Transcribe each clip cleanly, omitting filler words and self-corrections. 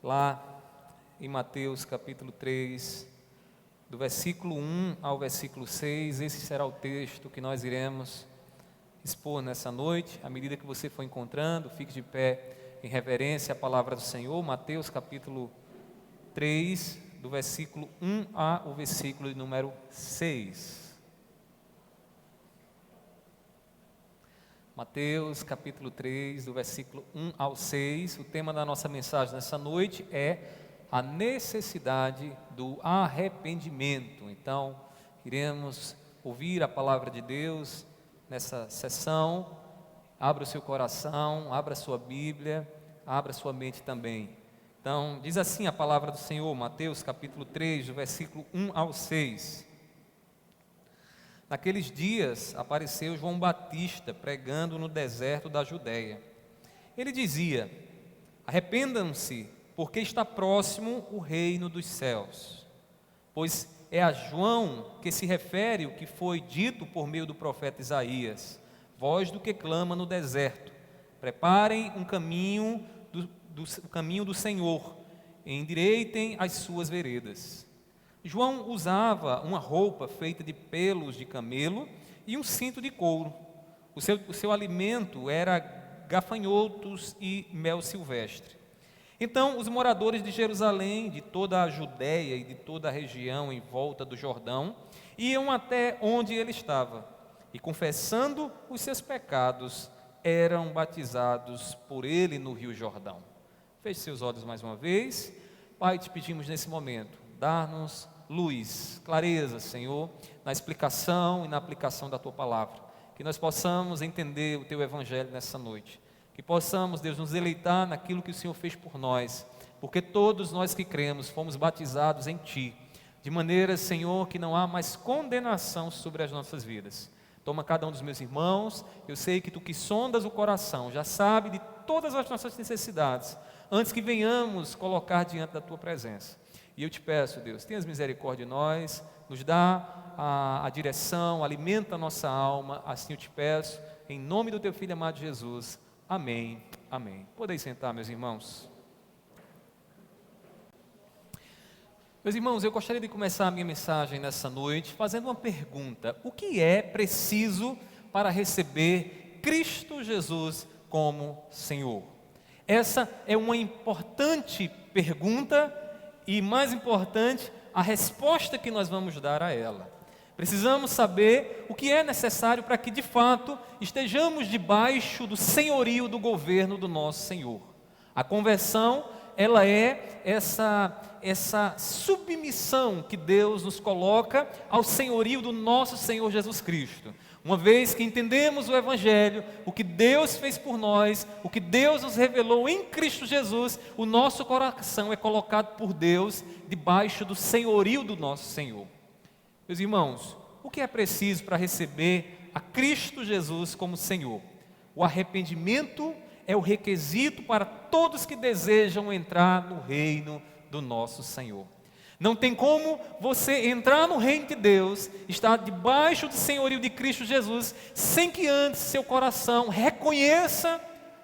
lá em Mateus capítulo 3, do versículo 1 ao versículo 6, esse será o texto que nós iremos expor nessa noite. À medida que você for encontrando, fique de pé em reverência à palavra do Senhor. Mateus capítulo 3, do versículo 1 ao versículo de número 6. Mateus capítulo 3, do versículo 1 ao 6, o tema da nossa mensagem nessa noite é a necessidade do arrependimento. Então, iremos ouvir a palavra de Deus nessa sessão. Abra o seu coração, abra a sua Bíblia, abra a sua mente também. Então, diz assim a palavra do Senhor, Mateus capítulo 3, do versículo 1 ao 6. Naqueles dias apareceu João Batista pregando no deserto da Judéia. Ele dizia: arrependam-se, porque está próximo o reino dos céus. Pois é a João que se refere o que foi dito por meio do profeta Isaías: voz do que clama no deserto, preparem um caminho o caminho do Senhor, endireitem as suas veredas. João usava uma roupa feita de pelos de camelo e um cinto de couro. O seu alimento era gafanhotos e mel silvestre. Então os moradores de Jerusalém, de toda a Judéia e de toda a região em volta do Jordão, iam até onde ele estava e, confessando os seus pecados, eram batizados por ele no Rio Jordão. Feche seus olhos mais uma vez. Pai, te pedimos nesse momento, dar-nos luz, clareza, Senhor, na explicação e na aplicação da Tua palavra. Que nós possamos entender o Teu Evangelho nessa noite. Que possamos, Deus, nos deleitar naquilo que o Senhor fez por nós. Porque todos nós que cremos fomos batizados em Ti. De maneira, Senhor, que não há mais condenação sobre as nossas vidas. Toma cada um dos meus irmãos. Eu sei que Tu que sondas o coração já sabe de todas as nossas necessidades, antes que venhamos colocar diante da Tua presença. E eu te peço, Deus, tenhas misericórdia de nós, nos dá a direção, alimenta a nossa alma, assim eu te peço, em nome do Teu Filho amado Jesus. Amém, amém. Podeis sentar, meus irmãos. Meus irmãos, eu gostaria de começar a minha mensagem nessa noite fazendo uma pergunta: o que é preciso para receber Cristo Jesus como Senhor? Essa é uma importante pergunta e, mais importante, a resposta que nós vamos dar a ela. Precisamos saber o que é necessário para que, de fato, estejamos debaixo do senhorio do governo do nosso Senhor. A conversão, ela é essa submissão que Deus nos coloca ao senhorio do nosso Senhor Jesus Cristo. Uma vez que entendemos o Evangelho, o que Deus fez por nós, o que Deus nos revelou em Cristo Jesus, o nosso coração é colocado por Deus debaixo do senhorio do nosso Senhor. Meus irmãos, o que é preciso para receber a Cristo Jesus como Senhor? O arrependimento é o requisito para todos que desejam entrar no reino do nosso Senhor. Não tem como você entrar no reino de Deus, estar debaixo do senhorio de Cristo Jesus, sem que antes seu coração reconheça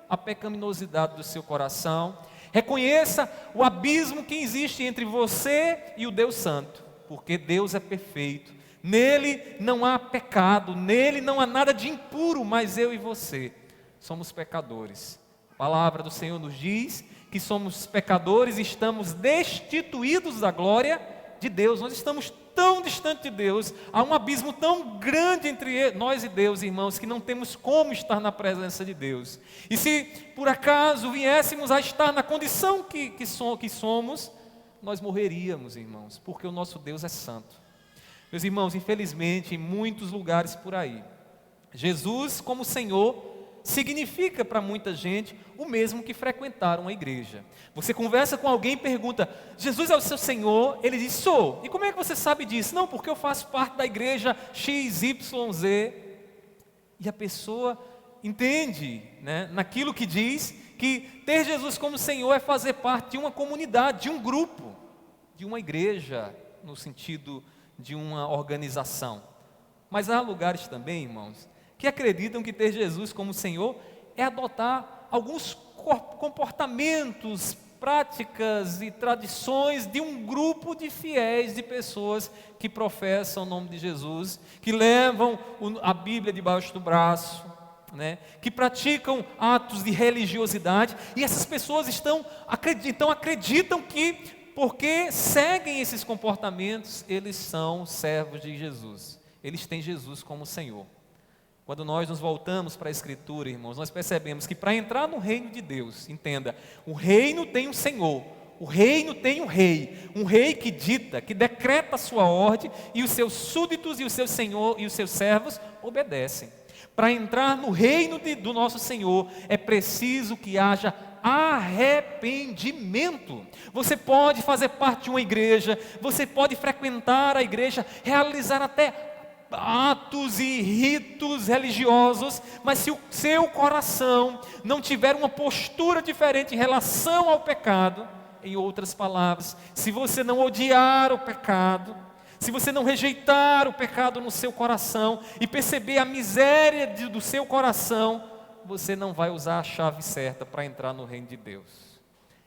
a pecaminosidade do seu coração, reconheça o abismo que existe entre você e o Deus Santo, porque Deus é perfeito, nele não há pecado, nele não há nada de impuro, mas eu e você somos pecadores. A palavra do Senhor nos diz que somos pecadores e estamos destituídos da glória de Deus. Nós estamos tão distantes de Deus, há um abismo tão grande entre nós e Deus, irmãos, que não temos como estar na presença de Deus. E se por acaso viéssemos a estar na condição que somos, nós morreríamos, irmãos, porque o nosso Deus é santo. Meus irmãos, infelizmente, em muitos lugares por aí, Jesus como Senhor significa para muita gente o mesmo que frequentar uma igreja. Você conversa com alguém e pergunta: Jesus é o seu Senhor? Ele diz: sou. E como é que você sabe disso? Não, porque eu faço parte da igreja XYZ. E a pessoa entende, né, naquilo que diz, que ter Jesus como Senhor é fazer parte de uma comunidade, de um grupo, de uma igreja, no sentido de uma organização. Mas há lugares também, irmãos, que acreditam que ter Jesus como Senhor é adotar alguns comportamentos práticas e tradições de um grupo de fiéis, de pessoas que professam o nome de Jesus, que levam a Bíblia debaixo do braço, né? Que praticam atos de religiosidade, e essas pessoas acreditam que, porque seguem esses comportamentos, eles são servos de Jesus, eles têm Jesus como Senhor. Quando nós nos voltamos para a Escritura, irmãos, nós percebemos que para entrar no reino de Deus, entenda, o reino tem um Senhor, o reino tem um rei que dita, que decreta a sua ordem, e os seus súditos e o seu Senhor e os seus servos obedecem. Para entrar no reino do nosso Senhor, é preciso que haja arrependimento. Você pode fazer parte de uma igreja, você pode frequentar a igreja, realizar até atos e ritos religiosos, mas se o seu coração não tiver uma postura diferente em relação ao pecado, em outras palavras, se você não odiar o pecado, se você não rejeitar o pecado no seu coração e perceber a miséria do seu coração, você não vai usar a chave certa para entrar no reino de Deus.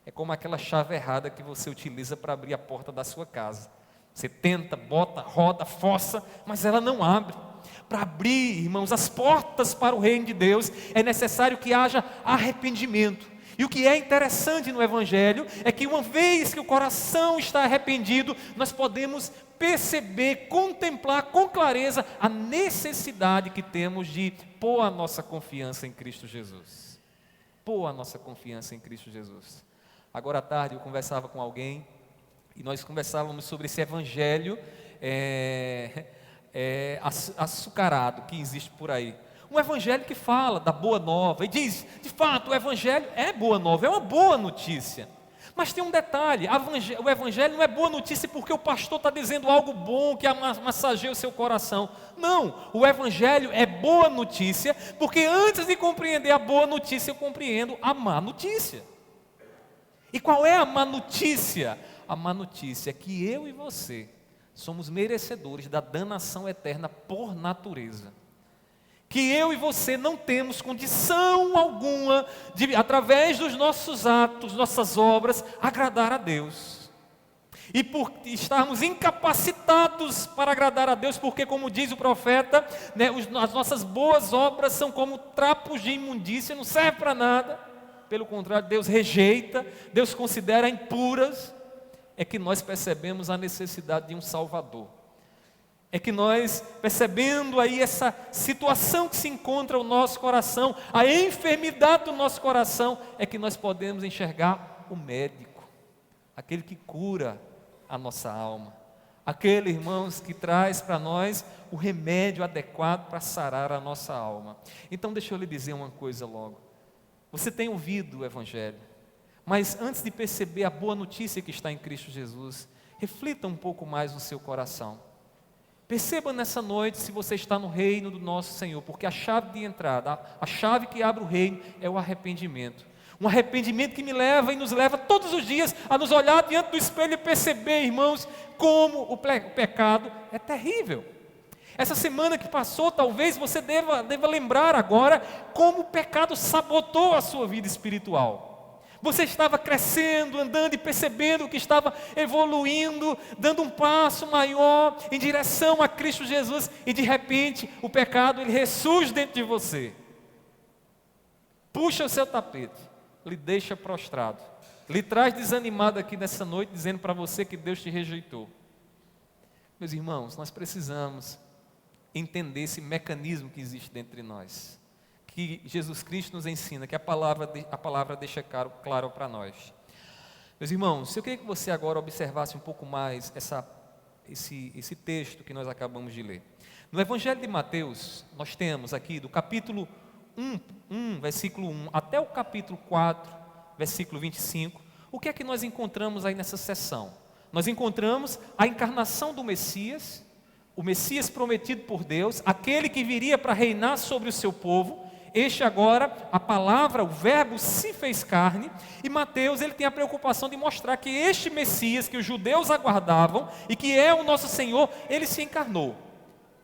É como aquela chave errada que você utiliza para abrir a porta da sua casa. Você tenta, bota, roda, força, mas ela não abre. Para abrir, irmãos, as portas para o reino de Deus, é necessário que haja arrependimento. E o que é interessante no Evangelho é que uma vez que o coração está arrependido, nós podemos perceber, contemplar com clareza a necessidade que temos de pôr a nossa confiança em Cristo Jesus. Pôr a nossa confiança em Cristo Jesus. Agora à tarde eu conversava com alguém, e nós conversávamos sobre esse evangelho açucarado que existe por aí. Um evangelho que fala da boa nova e diz, de fato, o evangelho é boa nova, é uma boa notícia. Mas tem um detalhe, o evangelho não é boa notícia porque o pastor está dizendo algo bom que massageia o seu coração. Não, o evangelho é boa notícia porque antes de compreender a boa notícia, eu compreendo a má notícia. E qual é a má notícia? A má notícia é que eu e você somos merecedores da danação eterna por natureza. Que eu e você não temos condição alguma de, através dos nossos atos, nossas obras, agradar a Deus. E por estarmos incapacitados para agradar a Deus, porque como diz o profeta, né, as nossas boas obras são como trapos de imundícia, não serve para nada. Pelo contrário, Deus rejeita, Deus considera impuras. É que nós percebemos a necessidade de um Salvador. É que nós, percebendo aí essa situação que se encontra no nosso coração, a enfermidade do nosso coração, é que nós podemos enxergar o médico, aquele que cura a nossa alma, aquele, irmãos, que traz para nós o remédio adequado para sarar a nossa alma. Então deixa eu lhe dizer uma coisa logo. Você tem ouvido o Evangelho, mas antes de perceber a boa notícia que está em Cristo Jesus, reflita um pouco mais no seu coração. Perceba nessa noite se você está no reino do nosso Senhor, porque a chave de entrada, a chave que abre o reino é o arrependimento. Um arrependimento que me leva e nos leva todos os dias a nos olhar diante do espelho e perceber, irmãos, como o pecado é terrível. Essa semana que passou, talvez você deva lembrar agora como o pecado sabotou a sua vida espiritual. Você estava crescendo, andando e percebendo que estava evoluindo, dando um passo maior em direção a Cristo Jesus, e de repente o pecado ele ressurge dentro de você. Puxa o seu tapete, lhe deixa prostrado, lhe traz desanimado aqui nessa noite, dizendo para você que Deus te rejeitou. Meus irmãos, nós precisamos entender esse mecanismo que existe dentro de nós, que Jesus Cristo nos ensina, que a palavra deixa claro para nós. Meus irmãos, eu queria que você agora observasse um pouco mais esse texto que nós acabamos de ler. No Evangelho de Mateus, nós temos aqui do capítulo 1, versículo 1, até o capítulo 4, versículo 25, o que é que nós encontramos aí nessa sessão? Nós encontramos a encarnação do Messias, o Messias prometido por Deus, aquele que viria para reinar sobre o seu povo. Este agora, a palavra, o verbo se fez carne, e Mateus ele tem a preocupação de mostrar que este Messias que os judeus aguardavam, e que é o nosso Senhor, ele se encarnou.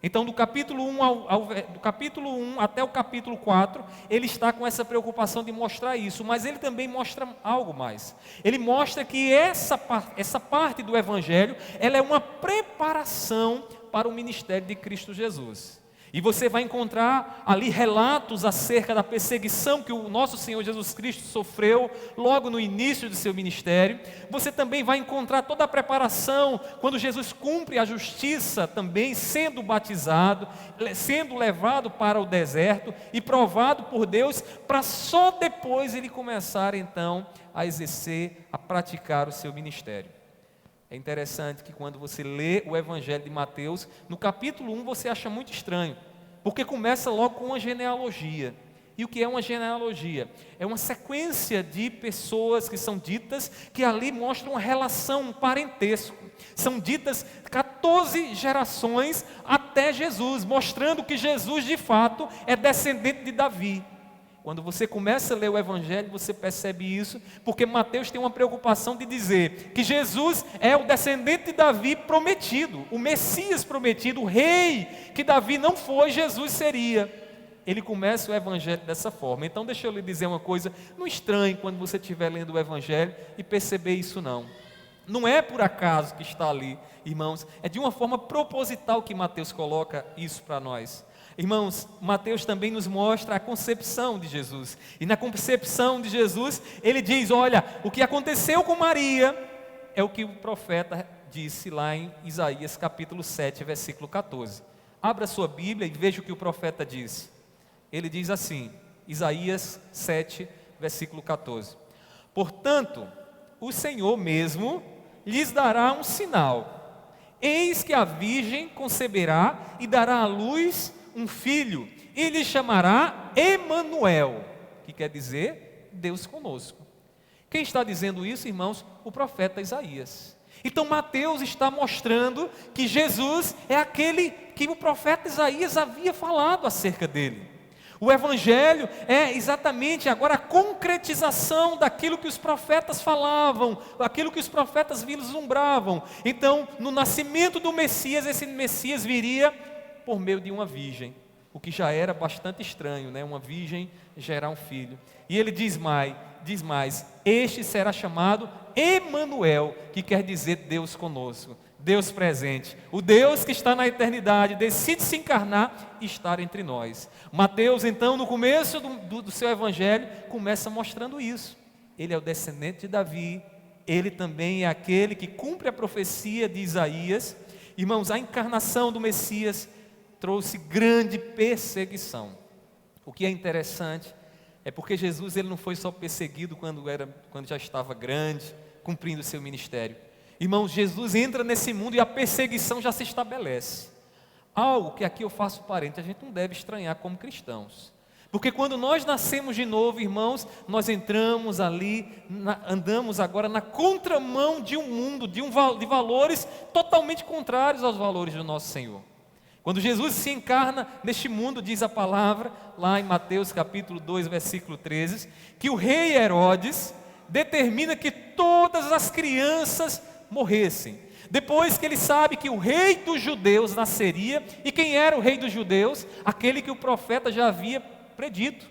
Então, do capítulo 1 até o capítulo 4, ele está com essa preocupação de mostrar isso, mas ele também mostra algo mais. Ele mostra que essa parte do Evangelho, ela é uma preparação para o ministério de Cristo Jesus. E você vai encontrar ali relatos acerca da perseguição que o nosso Senhor Jesus Cristo sofreu logo no início do seu ministério. Você também vai encontrar toda a preparação quando Jesus cumpre a justiça também, sendo batizado, sendo levado para o deserto e provado por Deus, para só depois ele começar então a exercer, a praticar o seu ministério. É interessante que quando você lê o Evangelho de Mateus, no capítulo 1 você acha muito estranho, porque começa logo com uma genealogia. E o que é uma genealogia? É uma sequência de pessoas que são ditas, que ali mostram uma relação, um parentesco. São ditas 14 gerações até Jesus, mostrando que Jesus de fato é descendente de Davi. Quando você começa a ler o Evangelho, você percebe isso, porque Mateus tem uma preocupação de dizer que Jesus é o descendente de Davi prometido, o Messias prometido, o rei que Davi não foi, Jesus seria. Ele começa o Evangelho dessa forma. Então deixa eu lhe dizer uma coisa, não estranhe quando você estiver lendo o Evangelho e perceber isso não. Não é por acaso que está ali, irmãos, é de uma forma proposital que Mateus coloca isso para nós. Irmãos, Mateus também nos mostra a concepção de Jesus. E na concepção de Jesus, ele diz, olha, o que aconteceu com Maria é o que o profeta disse lá em Isaías capítulo 7, versículo 14. Abra sua Bíblia e veja o que o profeta diz. Ele diz assim, Isaías 7, versículo 14. Portanto, o Senhor mesmo lhes dará um sinal. Eis que a virgem conceberá e dará à luz um filho, e lhe chamará Emanuel, que quer dizer Deus conosco. Quem está dizendo isso, irmãos? O profeta Isaías. Então Mateus está mostrando que Jesus é aquele que o profeta Isaías havia falado acerca dele. O Evangelho é exatamente agora a concretização daquilo que os profetas falavam, aquilo que os profetas vislumbravam. Então, no nascimento do Messias, esse Messias viria por meio de uma virgem, o que já era bastante estranho, né? Uma virgem gerar um filho. E ele diz mais, este será chamado Emanuel, que quer dizer Deus conosco, Deus presente, o Deus que está na eternidade, decide se encarnar e estar entre nós. Mateus, então, no começo do seu evangelho, começa mostrando isso. Ele é o descendente de Davi, ele também é aquele que cumpre a profecia de Isaías. Irmãos, a encarnação do Messias trouxe grande perseguição. O que é interessante é porque Jesus ele não foi só perseguido quando já estava grande, cumprindo o seu ministério. Irmãos, Jesus entra nesse mundo e a perseguição já se estabelece. Algo que aqui eu faço parente, a gente não deve estranhar como cristãos. Porque quando nós nascemos de novo, irmãos, nós entramos ali, andamos agora na contramão de um mundo, de valores totalmente contrários aos valores do nosso Senhor. Quando Jesus se encarna neste mundo, diz a palavra, lá em Mateus capítulo 2, versículo 13, que o rei Herodes determina que todas as crianças morressem. Depois que ele sabe que o rei dos judeus nasceria, e quem era o rei dos judeus? Aquele que o profeta já havia predito,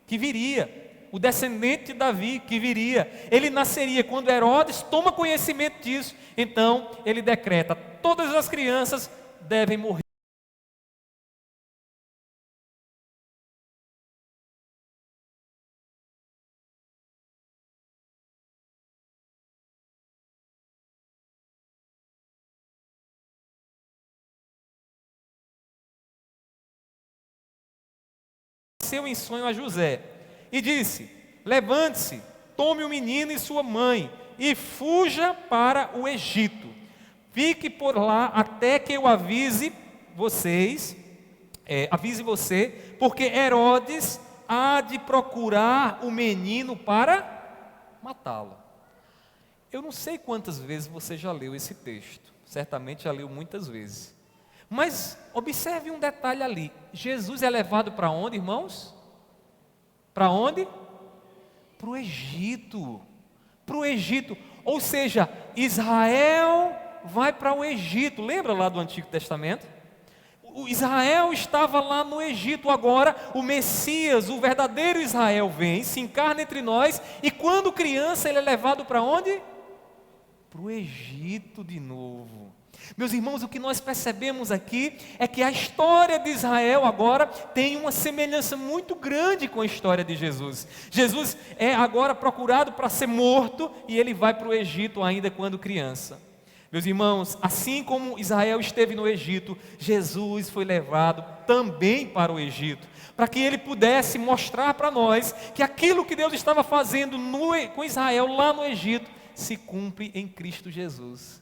que viria, o descendente de Davi, que viria. Ele nasceria. Quando Herodes toma conhecimento disso, então ele decreta, todas as crianças devem morrer. Em sonho a José e disse: levante-se, tome o menino e sua mãe e fuja para o Egito. Fique por lá até que eu avise você, porque Herodes há de procurar o menino para matá-lo. Eu não sei quantas vezes você já leu esse texto, certamente já leu muitas vezes. Mas observe um detalhe ali. Jesus é levado para onde, irmãos? Para onde? Para o Egito. Para o Egito. Ou seja, Israel vai para o Egito. Lembra lá do Antigo Testamento? O Israel estava lá no Egito, agora o Messias, o verdadeiro Israel vem, se encarna entre nós, e quando criança ele é levado para onde? Para o Egito de novo. Meus irmãos, o que nós percebemos aqui é que a história de Israel agora tem uma semelhança muito grande com a história de Jesus. Jesus é agora procurado para ser morto e ele vai para o Egito ainda quando criança. Meus irmãos, assim como Israel esteve no Egito, Jesus foi levado também para o Egito, para que ele pudesse mostrar para nós que aquilo que Deus estava fazendo com Israel lá no Egito se cumpre em Cristo Jesus.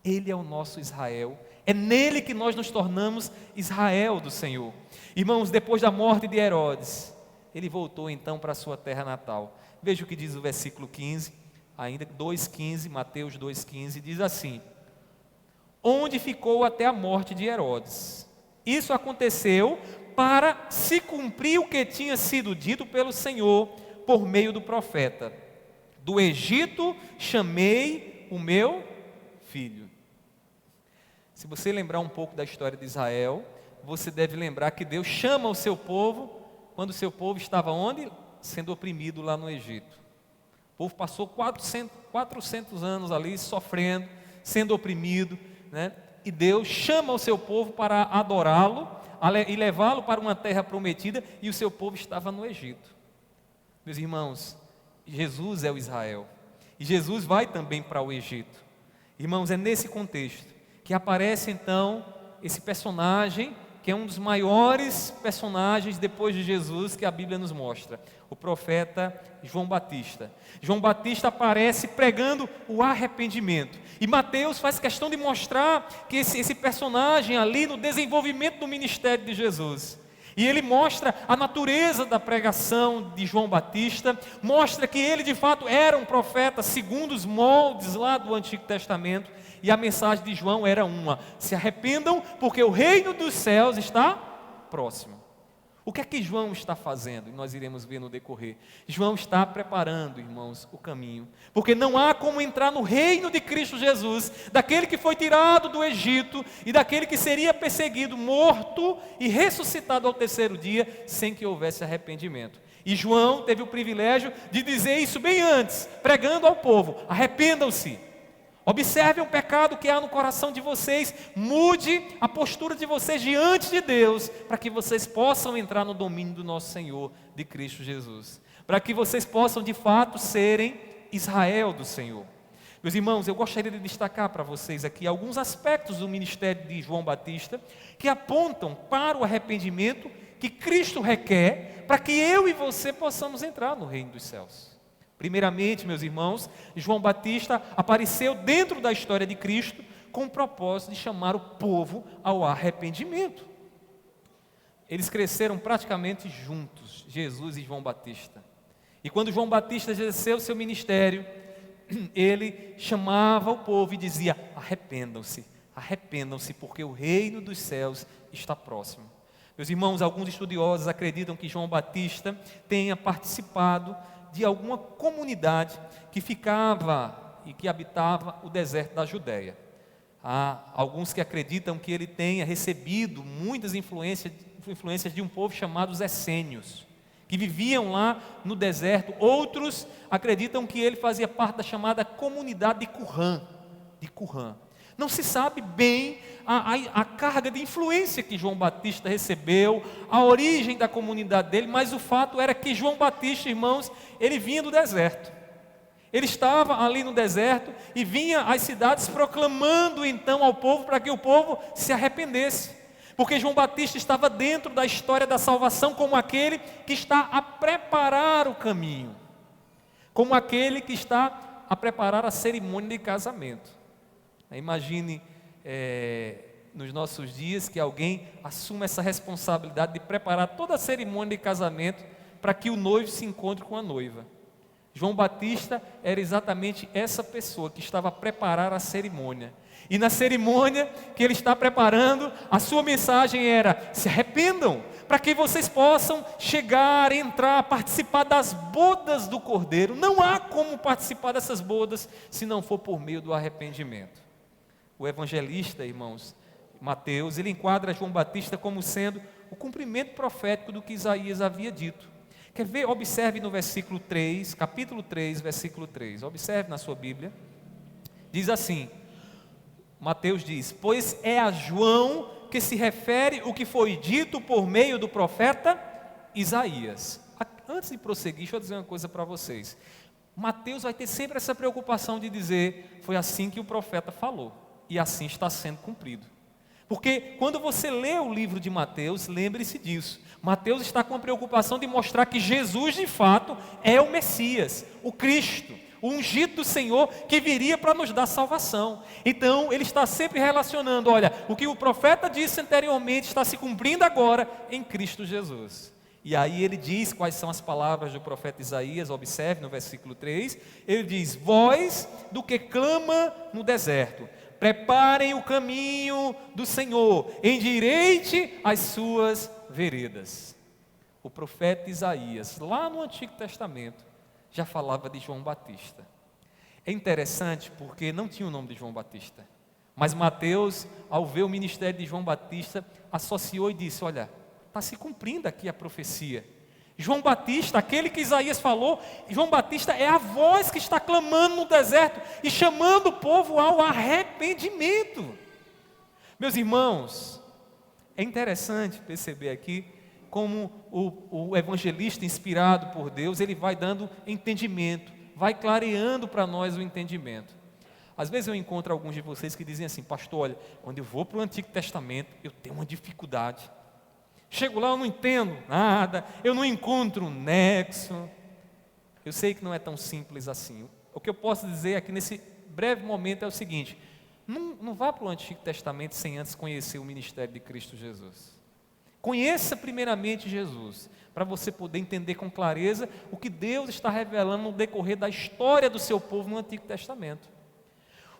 Ele é o nosso Israel, é nele que nós nos tornamos Israel do Senhor. Irmãos, depois da morte de Herodes, ele voltou então para a sua terra natal. Veja o que diz o versículo 15, ainda 2,15, Mateus 2,15, diz assim: onde ficou até a morte de Herodes. Isso aconteceu para se cumprir o que tinha sido dito pelo Senhor por meio do profeta: do Egito chamei o meu filho. Se você lembrar um pouco da história de Israel, você deve lembrar que Deus chama o seu povo quando o seu povo estava onde? Sendo oprimido lá no Egito. O povo passou 400 anos ali sofrendo, sendo oprimido, né? E Deus chama o seu povo para adorá-lo e levá-lo para uma terra prometida, e o seu povo estava no Egito. Meus irmãos, Jesus é o Israel, e Jesus vai também para o Egito. Irmãos, é nesse contexto que aparece então esse personagem, que é um dos maiores personagens depois de Jesus que a Bíblia nos mostra, o profeta João Batista. João Batista aparece pregando o arrependimento, e Mateus faz questão de mostrar que esse personagem ali no desenvolvimento do ministério de Jesus, e ele mostra a natureza da pregação de João Batista, mostra que ele de fato era um profeta segundo os moldes lá do Antigo Testamento, e a mensagem de João era uma: se arrependam porque o reino dos céus está próximo. O que é que João está fazendo? E nós iremos ver no decorrer. João está preparando, irmãos, o caminho, porque não há como entrar no reino de Cristo Jesus, daquele que foi tirado do Egito e daquele que seria perseguido, morto e ressuscitado ao terceiro dia, sem que houvesse arrependimento. E João teve o privilégio de dizer isso bem antes, pregando ao povo: arrependam-se. Observem o pecado que há no coração de vocês, mude a postura de vocês diante de Deus, para que vocês possam entrar no domínio do nosso Senhor, de Cristo Jesus, para que vocês possam de fato serem Israel do Senhor. Meus irmãos, eu gostaria de destacar para vocês aqui alguns aspectos do ministério de João Batista, que apontam para o arrependimento que Cristo requer, para que eu e você possamos entrar no reino dos céus. Primeiramente, meus irmãos, João Batista apareceu dentro da história de Cristo com o propósito de chamar o povo ao arrependimento. Eles cresceram praticamente juntos, Jesus e João Batista. E quando João Batista exerceu seu ministério, ele chamava o povo e dizia: arrependam-se, arrependam-se, porque o reino dos céus está próximo. Meus irmãos, alguns estudiosos acreditam que João Batista tenha participado de alguma comunidade que ficava e que habitava o deserto da Judéia. Há alguns que acreditam que ele tenha recebido muitas influências de um povo chamado os essênios, que viviam lá no deserto. Outros acreditam que ele fazia parte da chamada comunidade de Qumran. Não se sabe bem a carga de influência que João Batista recebeu, a origem da comunidade dele, mas o fato era que João Batista, irmãos, ele vinha do deserto. Ele estava ali no deserto e vinha às cidades proclamando então ao povo, para que o povo se arrependesse. Porque João Batista estava dentro da história da salvação como aquele que está a preparar o caminho, como aquele que está a preparar a cerimônia de casamento. Imagine nos nossos dias que alguém assuma essa responsabilidade de preparar toda a cerimônia de casamento para que o noivo se encontre com a noiva. João Batista era exatamente essa pessoa que estava a preparar a cerimônia. E na cerimônia que ele está preparando, a sua mensagem era: se arrependam, para que vocês possam chegar, entrar, participar das bodas do Cordeiro. Não há como participar dessas bodas se não for por meio do arrependimento. O evangelista, irmãos, Mateus, ele enquadra João Batista como sendo o cumprimento profético do que Isaías havia dito. Quer ver? Observe no versículo 3, capítulo 3, versículo 3. Observe na sua Bíblia. Diz assim, Mateus diz: pois é a João que se refere o que foi dito por meio do profeta Isaías. Antes de prosseguir, deixa eu dizer uma coisa para vocês. Mateus vai ter sempre essa preocupação de dizer, foi assim que o profeta falou, e assim está sendo cumprido. Porque quando você lê o livro de Mateus, lembre-se disso. Mateus está com a preocupação de mostrar que Jesus de fato é o Messias, o Cristo, o ungido do Senhor que viria para nos dar salvação. Então ele está sempre relacionando, olha, o que o profeta disse anteriormente está se cumprindo agora em Cristo Jesus. E aí ele diz quais são as palavras do profeta Isaías, observe no versículo 3, ele diz: voz do que clama no deserto, preparem o caminho do Senhor, endireite as suas veredas. O profeta Isaías, lá no Antigo Testamento, já falava de João Batista. É interessante porque não tinha o nome de João Batista, mas Mateus, ao ver o ministério de João Batista, associou e disse: olha, está se cumprindo aqui a profecia. João Batista, aquele que Isaías falou, João Batista é a voz que está clamando no deserto e chamando o povo ao arrependimento. Meus irmãos, é interessante perceber aqui como o evangelista inspirado por Deus, ele vai dando entendimento, vai clareando para nós o entendimento. Às vezes eu encontro alguns de vocês que dizem assim: pastor, olha, quando eu vou para o Antigo Testamento, eu tenho uma dificuldade. Chego lá, eu não entendo nada, eu não encontro um nexo. Eu sei que não é tão simples assim. O que eu posso dizer aqui nesse breve momento é o seguinte: não vá para o Antigo Testamento sem antes conhecer o ministério de Cristo Jesus. Conheça primeiramente Jesus, para você poder entender com clareza o que Deus está revelando no decorrer da história do seu povo no Antigo Testamento.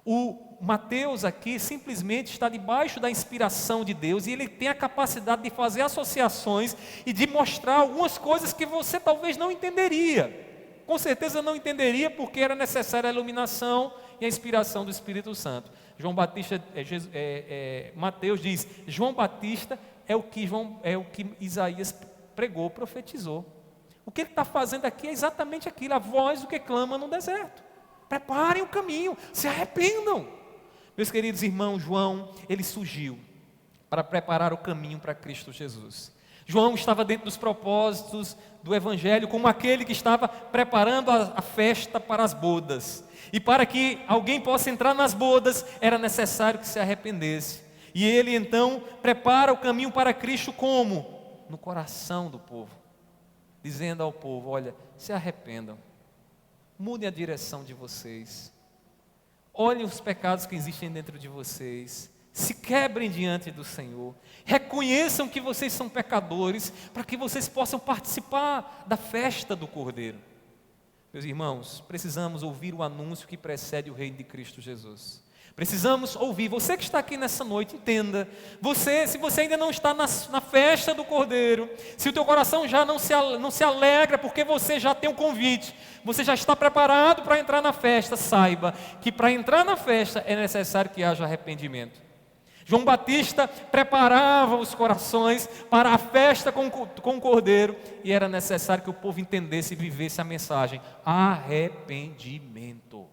O Mateus aqui simplesmente está debaixo da inspiração de Deus e ele tem a capacidade de fazer associações e de mostrar algumas coisas que você talvez não entenderia. Com certeza não entenderia porque era necessária a iluminação e a inspiração do Espírito Santo. Mateus diz: João Batista é o que Isaías pregou, profetizou. O que ele está fazendo aqui é exatamente aquilo, a voz do que clama no deserto. Preparem o caminho, se arrependam. Meus queridos irmãos, João, ele surgiu para preparar o caminho para Cristo Jesus. João estava dentro dos propósitos do Evangelho como aquele que estava preparando a festa para as bodas. E para que alguém possa entrar nas bodas, era necessário que se arrependesse. E ele então prepara o caminho para Cristo como? No coração do povo, dizendo ao povo: olha, se arrependam. Mudem a direção de vocês. Olhem os pecados que existem dentro de vocês. Se quebrem diante do Senhor. Reconheçam que vocês são pecadores, para que vocês possam participar da festa do Cordeiro. Meus irmãos, precisamos ouvir o anúncio que precede o reino de Cristo Jesus. Precisamos ouvir. Você que está aqui nessa noite, entenda. Se você ainda não está na festa do Cordeiro, se o teu coração já não se alegra porque você já tem um convite, você já está preparado para entrar na festa, saiba que para entrar na festa é necessário que haja arrependimento. João Batista preparava os corações para a festa com o Cordeiro e era necessário que o povo entendesse e vivesse a mensagem: arrependimento.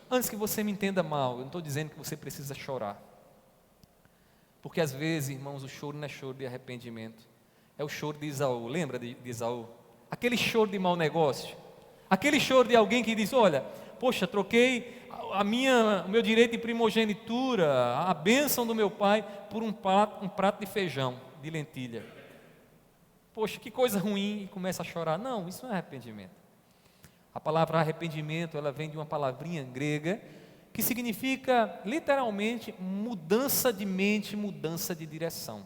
Antes que você me entenda mal, eu não estou dizendo que você precisa chorar. Porque às vezes, irmãos, o choro não é choro de arrependimento. É o choro de Esaú. Lembra de Esaú? Aquele choro de mau negócio. Aquele choro de alguém que diz: olha, poxa, troquei o meu direito de primogenitura, a bênção do meu pai, por um prato de feijão, de lentilha. Poxa, que coisa ruim, e começa a chorar. Não, isso não é arrependimento. A palavra arrependimento, ela vem de uma palavrinha grega, que significa literalmente mudança de mente, mudança de direção.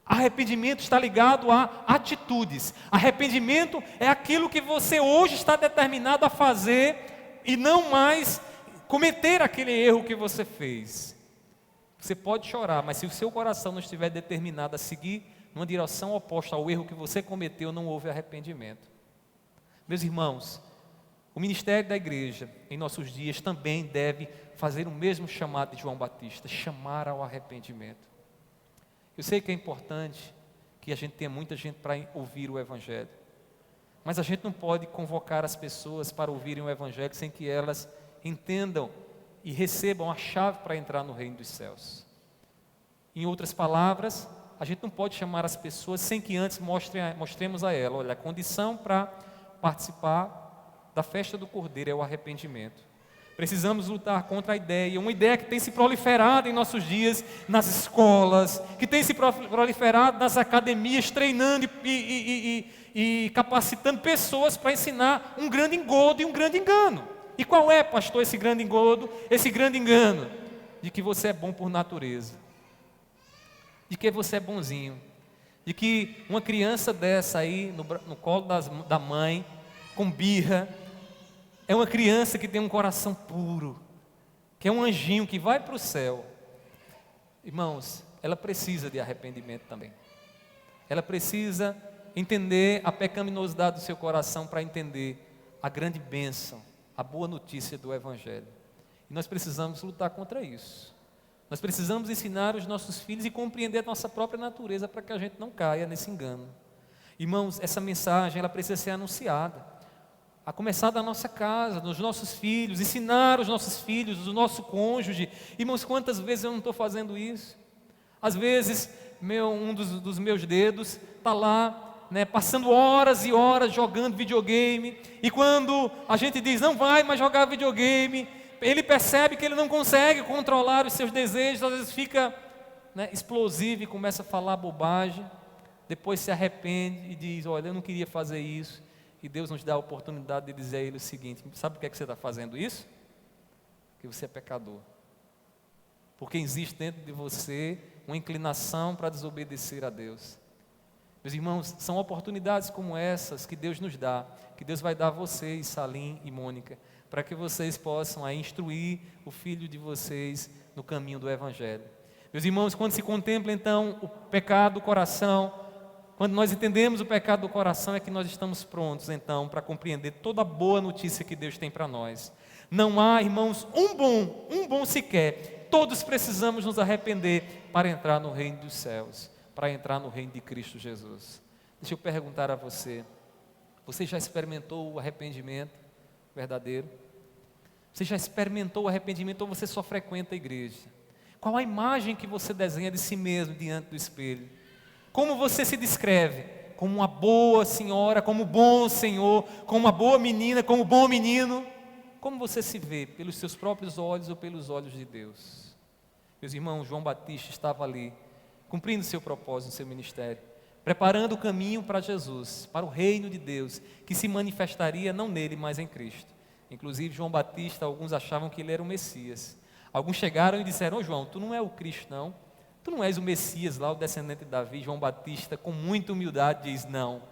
Arrependimento está ligado a atitudes. Arrependimento é aquilo que você hoje está determinado a fazer e não mais cometer aquele erro que você fez. Você pode chorar, mas se o seu coração não estiver determinado a seguir numa direção oposta ao erro que você cometeu, não houve arrependimento. Meus irmãos, O ministério da igreja, em nossos dias, também deve fazer o mesmo chamado de João Batista, chamar ao arrependimento. Eu sei que é importante que a gente tenha muita gente para ouvir o Evangelho, mas a gente não pode convocar as pessoas para ouvirem o Evangelho sem que elas entendam e recebam a chave para entrar no reino dos céus. Em outras palavras, a gente não pode chamar as pessoas sem que antes mostremos a ela, olha, a condição para participar da festa do Cordeiro é o arrependimento. Precisamos lutar contra uma ideia que tem se proliferado em nossos dias, nas escolas, que tem se proliferado nas academias, treinando e capacitando pessoas para ensinar um grande engodo e um grande engano. E qual é, pastor, esse grande engodo, esse grande engano? De que você é bom por natureza, de que você é bonzinho, de que uma criança dessa aí, no colo da mãe, com birra, é uma criança que tem um coração puro, que é um anjinho que vai para o céu. Irmãos, ela precisa de arrependimento também. Ela precisa entender a pecaminosidade do seu coração para entender a grande bênção, a boa notícia do Evangelho. E nós precisamos lutar contra isso. Nós precisamos ensinar os nossos filhos e compreender a nossa própria natureza para que a gente não caia nesse engano. Irmãos, essa mensagem ela precisa ser anunciada. A começar da nossa casa, dos nossos filhos, ensinar os nossos filhos, do nosso cônjuge. Irmãos, quantas vezes eu não estou fazendo isso? Às vezes, um dos meus dedos está lá, passando horas e horas jogando videogame. E quando a gente diz, não vai mais jogar videogame, ele percebe que ele não consegue controlar os seus desejos, às vezes fica explosivo e começa a falar bobagem. Depois se arrepende e diz, olha, eu não queria fazer isso. E Deus nos dá a oportunidade de dizer a ele o seguinte, sabe por que você está fazendo isso? Porque você é pecador. Porque existe dentro de você uma inclinação para desobedecer a Deus. Meus irmãos, são oportunidades como essas que Deus nos dá, que Deus vai dar a vocês, Salim e Mônica, para que vocês possam aí instruir o filho de vocês no caminho do Evangelho. Meus irmãos, quando se contempla então o pecado do coração, quando nós entendemos o pecado do coração, é que nós estamos prontos, então, para compreender toda a boa notícia que Deus tem para nós. Não há, irmãos, um bom sequer. Todos precisamos nos arrepender para entrar no reino dos céus, para entrar no reino de Cristo Jesus. Deixa eu perguntar a você, você já experimentou o arrependimento verdadeiro? Você já experimentou o arrependimento ou você só frequenta a igreja? Qual a imagem que você desenha de si mesmo diante do espelho? Como você se descreve? Como uma boa senhora, como um bom senhor, como uma boa menina, como um bom menino? Como você se vê? Pelos seus próprios olhos ou pelos olhos de Deus? Meus irmãos, João Batista estava ali, cumprindo seu propósito, seu ministério, preparando o caminho para Jesus, para o reino de Deus, que se manifestaria não nele, mas em Cristo. Inclusive, João Batista, alguns achavam que ele era o Messias. Alguns chegaram e disseram, João, tu não é o Cristo não? Tu não és o Messias lá, o descendente de Davi? João Batista, com muita humildade, diz, não,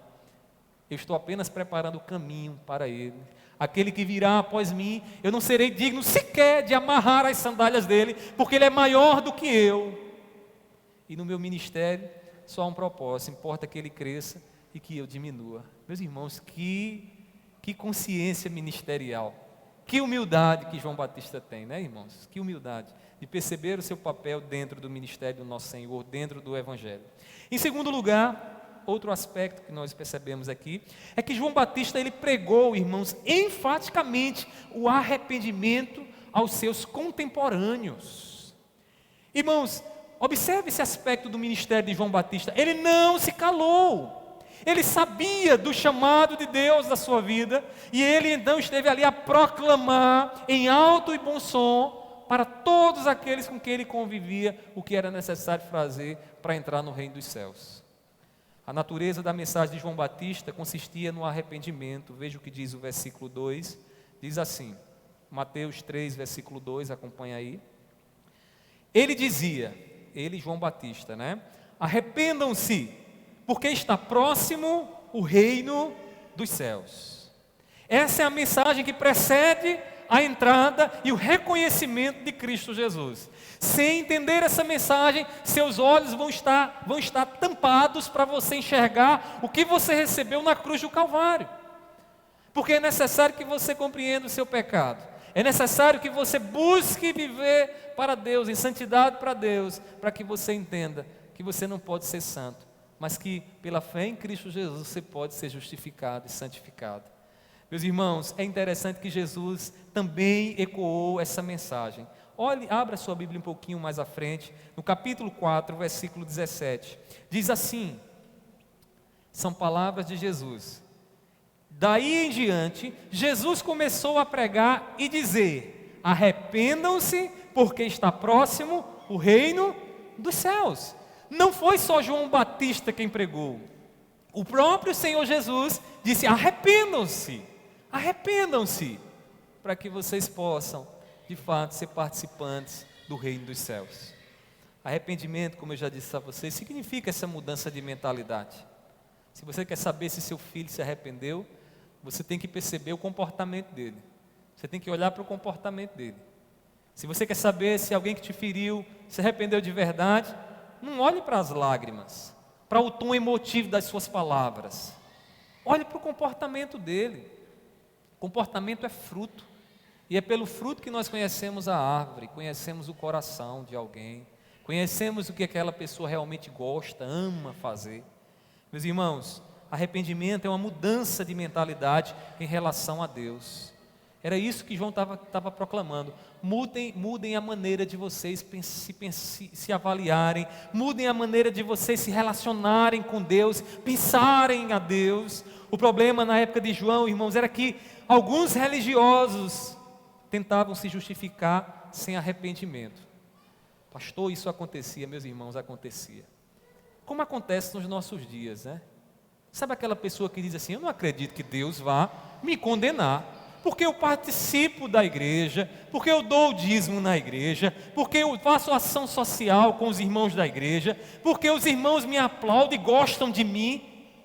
eu estou apenas preparando o caminho para ele. Aquele que virá após mim, eu não serei digno sequer de amarrar as sandálias dele, porque ele é maior do que eu. E no meu ministério, só há um propósito, importa que ele cresça e que eu diminua. Meus irmãos, que consciência ministerial, que humildade que João Batista tem, né, irmãos? Que humildade de perceber o seu papel dentro do ministério do nosso Senhor, dentro do Evangelho. Em segundo lugar, outro aspecto que nós percebemos aqui, é que João Batista, ele pregou, irmãos, enfaticamente o arrependimento aos seus contemporâneos. Irmãos, observe esse aspecto do ministério de João Batista, ele não se calou. Ele sabia do chamado de Deus da sua vida, e ele então esteve ali a proclamar em alto e bom som, para todos aqueles com quem ele convivia, o que era necessário fazer para entrar no reino dos céus. A natureza da mensagem de João Batista consistia no arrependimento. Veja o que diz o versículo 2, diz assim, Mateus 3, versículo 2, acompanha aí. Ele dizia, João Batista, arrependam-se, porque está próximo o reino dos céus. Essa é a mensagem que precede a entrada e o reconhecimento de Cristo Jesus. Sem entender essa mensagem, seus olhos vão estar tampados para você enxergar o que você recebeu na cruz do Calvário. Porque é necessário que você compreenda o seu pecado. É necessário que você busque viver para Deus, em santidade para Deus, para que você entenda que você não pode ser santo, mas que pela fé em Cristo Jesus você pode ser justificado e santificado. Meus irmãos, é interessante que Jesus também ecoou essa mensagem. Olhe, abra sua Bíblia um pouquinho mais à frente, no capítulo 4, versículo 17. Diz assim, são palavras de Jesus. Daí em diante, Jesus começou a pregar e dizer: arrependam-se, porque está próximo o reino dos céus. Não foi só João Batista quem pregou. O próprio Senhor Jesus disse: arrependam-se, arrependam-se, para que vocês possam, de fato, ser participantes do reino dos céus. Arrependimento, como eu já disse a vocês, significa essa mudança de mentalidade. Se você quer saber se seu filho se arrependeu, você tem que perceber o comportamento dele. Você tem que olhar para o comportamento dele. Se você quer saber se alguém que te feriu se arrependeu de verdade, não olhe para as lágrimas, para o tom emotivo das suas palavras. Olhe para o comportamento dele. Comportamento é fruto. E é pelo fruto que nós conhecemos a árvore, conhecemos o coração de alguém, conhecemos o que aquela pessoa realmente gosta, ama fazer. Meus irmãos, arrependimento é uma mudança de mentalidade em relação a Deus. Era isso que João estava proclamando. Mudem a maneira de vocês se avaliarem, mudem a maneira de vocês se relacionarem com Deus, pensarem a Deus. O problema na época de João, irmãos, era que alguns religiosos tentavam se justificar sem arrependimento. Pastor, isso acontecia, meus irmãos, acontecia. Como acontece nos nossos dias, né? Sabe aquela pessoa que diz assim: eu não acredito que Deus vá me condenar, porque eu participo da igreja, porque eu dou o dízimo na igreja, porque eu faço ação social com os irmãos da igreja, porque os irmãos me aplaudem e gostam de mim,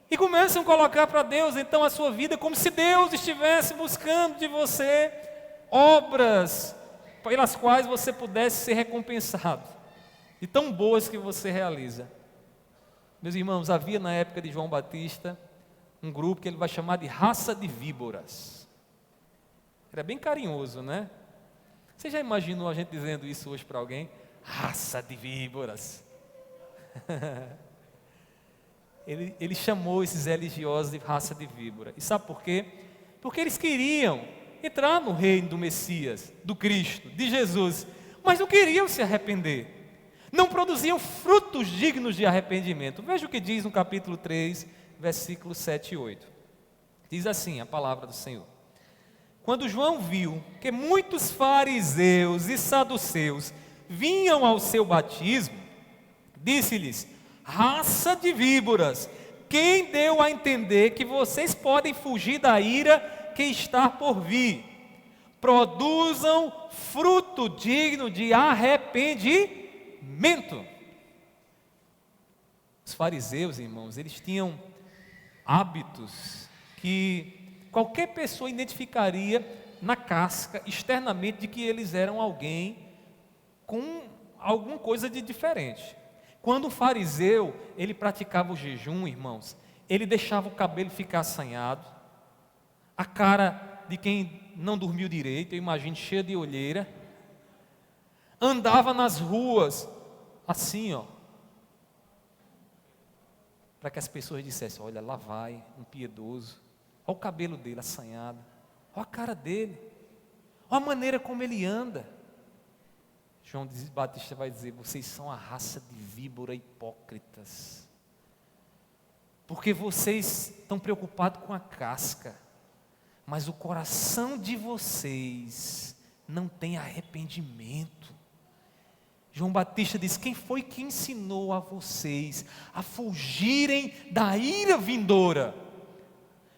e começam a colocar para Deus então a sua vida como se Deus estivesse buscando de você obras pelas quais você pudesse ser recompensado, e tão boas que você realiza. Meus irmãos, havia na época de João Batista um grupo que ele vai chamar de raça de víboras. Era bem carinhoso, né? Você já imaginou a gente dizendo isso hoje para alguém? Raça de víboras. Ele chamou esses religiosos de raça de víbora. E sabe por quê? Porque eles queriam entrar no reino do Messias, do Cristo, de Jesus, mas não queriam se arrepender. Não produziam frutos dignos de arrependimento. Veja o que diz no capítulo 3, versículos 7 e 8. Diz assim a palavra do Senhor: quando João viu que muitos fariseus e saduceus vinham ao seu batismo, disse-lhes: raça de víboras, quem deu a entender que vocês podem fugir da ira que está por vir? Produzam fruto digno de arrependimento. Os fariseus, irmãos, eles tinham hábitos que qualquer pessoa identificaria na casca, externamente, de que eles eram alguém com alguma coisa de diferente. Quando o fariseu, ele praticava o jejum, irmãos, ele deixava o cabelo ficar assanhado, a cara de quem não dormiu direito, eu imagino, cheia de olheira, andava nas ruas, assim, ó, para que as pessoas dissessem: olha, lá vai um piedoso, olha o cabelo dele assanhado, olha a cara dele, olha a maneira como ele anda. João Batista vai dizer: vocês são a raça de víbora hipócritas, porque vocês estão preocupados com a casca, mas o coração de vocês não tem arrependimento. João Batista diz: quem foi que ensinou a vocês a fugirem da ira vindoura?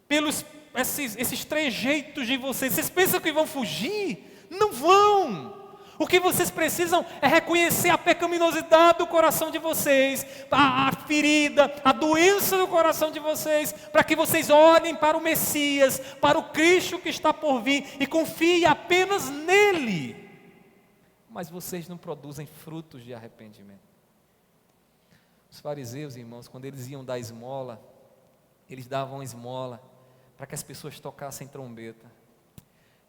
Pelos esses trejeitos de vocês, vocês pensam que vão fugir? Não vão. O que vocês precisam é reconhecer a pecaminosidade do coração de vocês, a ferida, a doença do coração de vocês, para que vocês olhem para o Messias, para o Cristo que está por vir e confiem apenas nele. Mas vocês não produzem frutos de arrependimento. Os fariseus, irmãos, quando eles iam dar esmola, eles davam esmola para que as pessoas tocassem trombeta.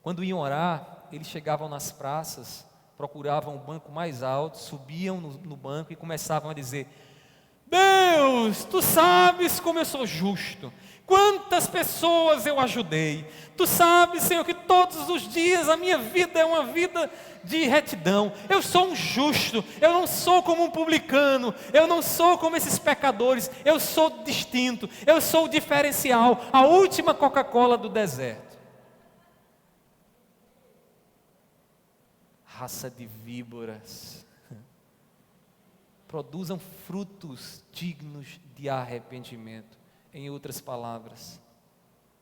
Quando iam orar, eles chegavam nas praças, procuravam o banco mais alto, subiam no banco e começavam a dizer: Deus, tu sabes como eu sou justo, quantas pessoas eu ajudei, tu sabes, Senhor, que todos os dias a minha vida é uma vida de retidão, eu sou um justo, eu não sou como um publicano, eu não sou como esses pecadores, eu sou distinto, eu sou o diferencial, a última Coca-Cola do deserto. Raça de víboras, produzam frutos dignos de arrependimento. Em outras palavras,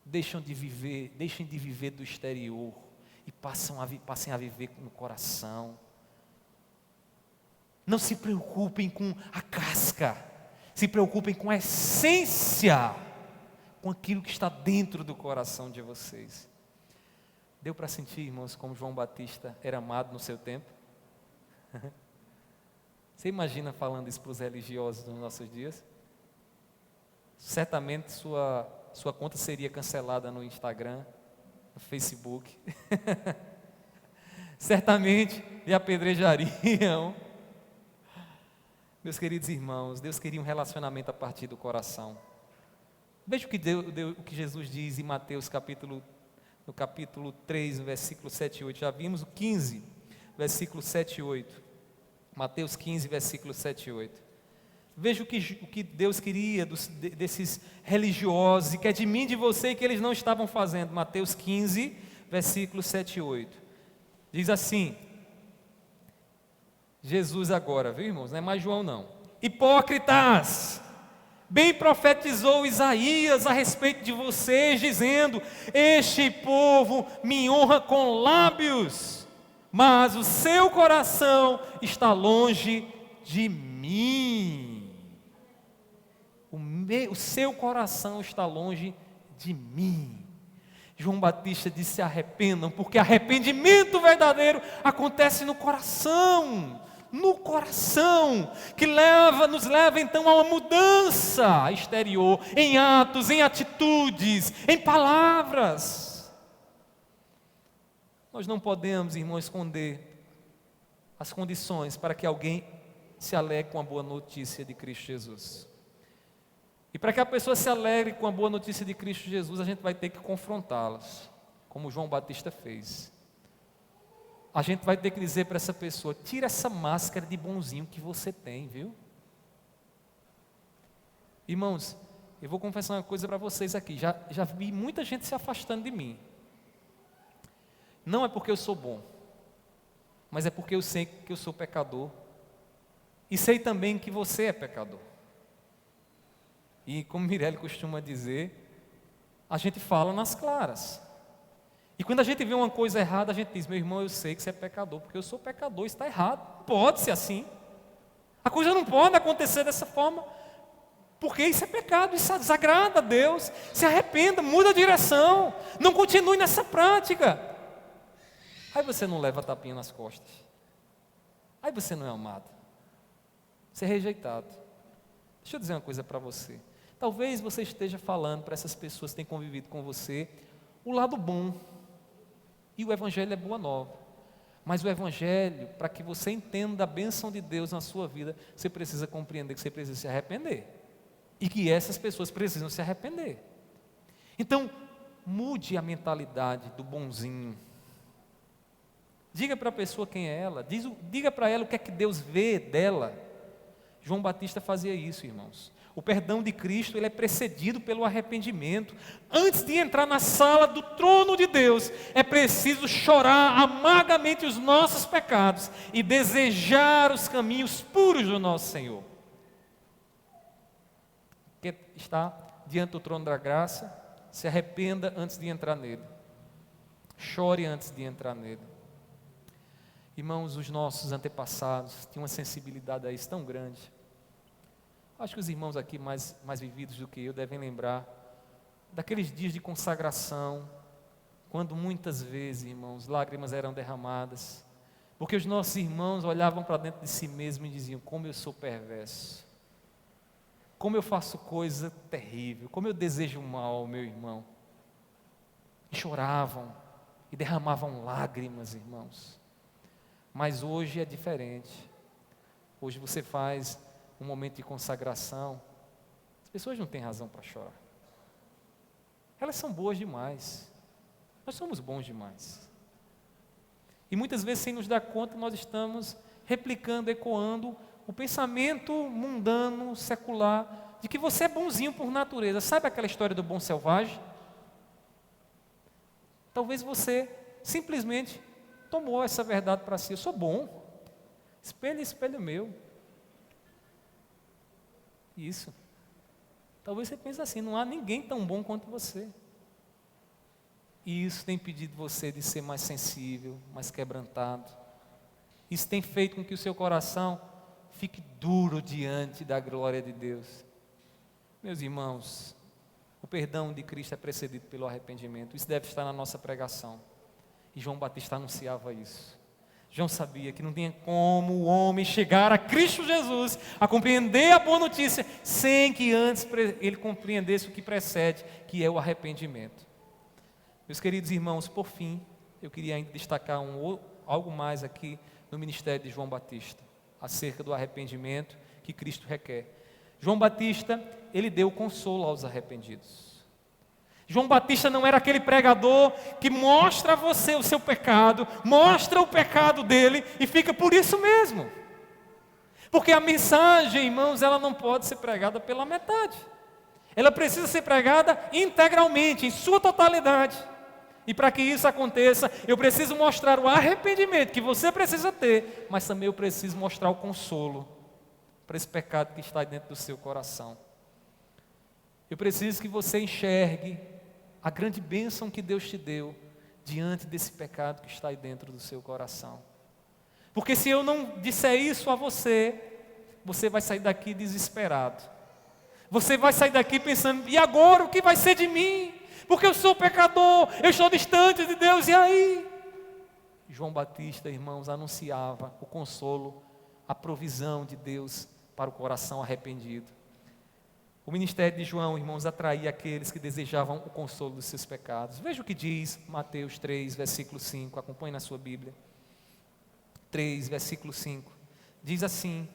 deixem de viver do exterior e passem a viver no coração. Não se preocupem com a casca, se preocupem com a essência, com aquilo que está dentro do coração de vocês. Deu para sentir, irmãos, como João Batista era amado no seu tempo? Você imagina falando isso para os religiosos nos nossos dias? Certamente sua conta seria cancelada no Instagram, no Facebook. Certamente lhe apedrejariam. Meus queridos irmãos, Deus queria um relacionamento a partir do coração. Veja o que Jesus diz em Mateus no capítulo 3, versículo 7 e 8. Já vimos o 15, versículo 7 e 8. Mateus 15, versículo 7 e 8. Veja o que Deus queria desses religiosos e que é de mim e de você que eles não estavam fazendo. Mateus 15, versículo 7 e 8. Diz assim, Jesus agora, viu, irmãos? Não é mais João não. Hipócritas! Bem profetizou Isaías a respeito de vocês, dizendo: este povo me honra com lábios, mas o seu coração está longe de mim. O seu coração está longe de mim. João Batista disse: se arrependam, porque arrependimento verdadeiro acontece no coração, que nos leva então a uma mudança exterior, em atos, em atitudes, em palavras. Nós não podemos, irmãos, esconder as condições para que alguém se alegre com a boa notícia de Cristo Jesus. E para que a pessoa se alegre com a boa notícia de Cristo Jesus, a gente vai ter que confrontá-las, como João Batista fez. A gente vai ter que dizer para essa pessoa: tira essa máscara de bonzinho que você tem, viu? Irmãos, eu vou confessar uma coisa para vocês aqui. Já vi muita gente se afastando de mim. Não é porque eu sou bom, mas é porque eu sei que eu sou pecador. E sei também que você é pecador. E como Mirelle costuma dizer, a gente fala nas claras. E quando a gente vê uma coisa errada, a gente diz: meu irmão, eu sei que você é pecador, porque eu sou pecador, isso está errado. Pode ser assim. A coisa não pode acontecer dessa forma, porque isso é pecado, isso desagrada a Deus. Se arrependa, muda a direção, não continue nessa prática. Aí você não leva tapinha nas costas. Aí você não é amado. Você é rejeitado. Deixa eu dizer uma coisa para você. Talvez você esteja falando para essas pessoas que têm convivido com você o lado bom. E o Evangelho é boa nova. Mas o Evangelho, para que você entenda a bênção de Deus na sua vida, você precisa compreender que você precisa se arrepender. E que essas pessoas precisam se arrepender. Então, mude a mentalidade do bonzinho. Diga para a pessoa quem é ela. Diga para ela o que é que Deus vê dela. João Batista fazia isso, irmãos. O perdão de Cristo, ele é precedido pelo arrependimento. Antes de entrar na sala do trono de Deus, é preciso chorar amargamente os nossos pecados e desejar os caminhos puros do nosso Senhor. Que está diante do trono da graça, se arrependa antes de entrar nele. Chore antes de entrar nele. Irmãos, os nossos antepassados tinham uma sensibilidade a isso tão grande. Acho que os irmãos aqui mais vividos do que eu devem lembrar daqueles dias de consagração, quando muitas vezes, irmãos, lágrimas eram derramadas, porque os nossos irmãos olhavam para dentro de si mesmos e diziam: como eu sou perverso, como eu faço coisa terrível, como eu desejo mal ao meu irmão. e choravam, e derramavam lágrimas, irmãos. Mas hoje é diferente. Hoje você faz um momento de consagração, as pessoas não têm razão para chorar. Elas são boas demais. Nós somos bons demais. E muitas vezes, sem nos dar conta, nós estamos replicando, ecoando o pensamento mundano, secular, de que você é bonzinho por natureza. Sabe aquela história do bom selvagem? Talvez você simplesmente tomou essa verdade para si. Eu sou bom. Espelho, espelho meu. Isso. Talvez você pense assim, não há ninguém tão bom quanto você. E isso tem impedido você de ser mais sensível, mais quebrantado. Isso tem feito com que o seu coração fique duro diante da glória de Deus. Meus irmãos, o perdão de Cristo é precedido pelo arrependimento. Isso deve estar na nossa pregação. E João Batista anunciava isso. João sabia que não tinha como o homem chegar a Cristo Jesus, a compreender a boa notícia, sem que antes ele compreendesse o que precede, que é o arrependimento. Meus queridos irmãos, por fim, eu queria ainda destacar algo mais aqui no ministério de João Batista, acerca do arrependimento que Cristo requer. João Batista, ele deu consolo aos arrependidos. João Batista não era aquele pregador que mostra a você o seu pecado, mostra o pecado dele e fica por isso mesmo. Porque a mensagem, irmãos, ela não pode ser pregada pela metade. Ela precisa ser pregada integralmente, em sua totalidade. E para que isso aconteça, eu preciso mostrar o arrependimento que você precisa ter, mas também eu preciso mostrar o consolo para esse pecado que está dentro do seu coração. Eu preciso que você enxergue a grande bênção que Deus te deu diante desse pecado que está aí dentro do seu coração. Porque se eu não disser isso a você, você vai sair daqui desesperado. Você vai sair daqui pensando, e agora o que vai ser de mim? Porque eu sou pecador, eu estou distante de Deus, e aí? João Batista, irmãos, anunciava o consolo, a provisão de Deus para o coração arrependido. O ministério de João, irmãos, atraía aqueles que desejavam o consolo dos seus pecados. Veja o que diz Mateus 3, versículo 5, acompanhe na sua Bíblia. 3, versículo 5, diz assim: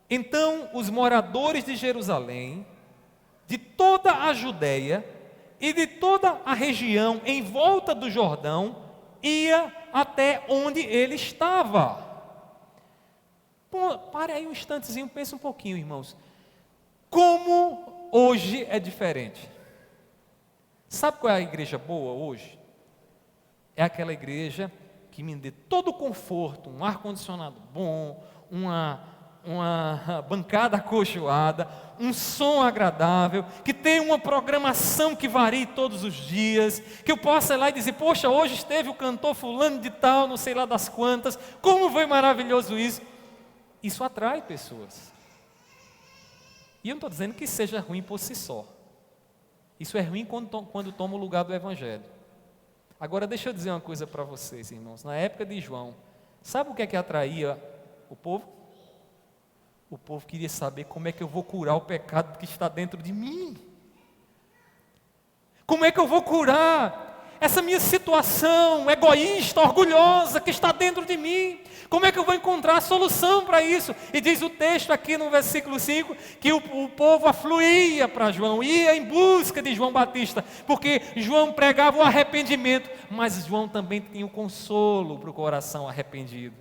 Então os moradores de Jerusalém, de toda a Judéia e de toda a região em volta do Jordão, ia até onde ele estava. Pô, pare aí um instantezinho, pense um pouquinho, irmãos. Como hoje é diferente. Sabe qual é a igreja boa hoje? É aquela igreja que me dê todo o conforto, um ar-condicionado bom, uma bancada acolchoada, um som agradável, que tenha uma programação que varie todos os dias, que eu possa ir lá e dizer, poxa, hoje esteve o cantor fulano de tal, não sei lá das quantas, como foi maravilhoso isso. Isso atrai pessoas. E eu não estou dizendo que seja ruim por si só. Isso é ruim quando toma o lugar do Evangelho. Agora deixa eu dizer uma coisa para vocês, irmãos. Na época de João, sabe o que é que atraía o povo? O povo queria saber como é que eu vou curar o pecado que está dentro de mim. Como é que eu vou curar essa minha situação egoísta, orgulhosa que está dentro de mim? Como é que eu vou encontrar a solução para isso? E diz o texto aqui no versículo 5, que o povo afluía para João, ia em busca de João Batista, porque João pregava o arrependimento, mas João também tinha o consolo para o coração arrependido.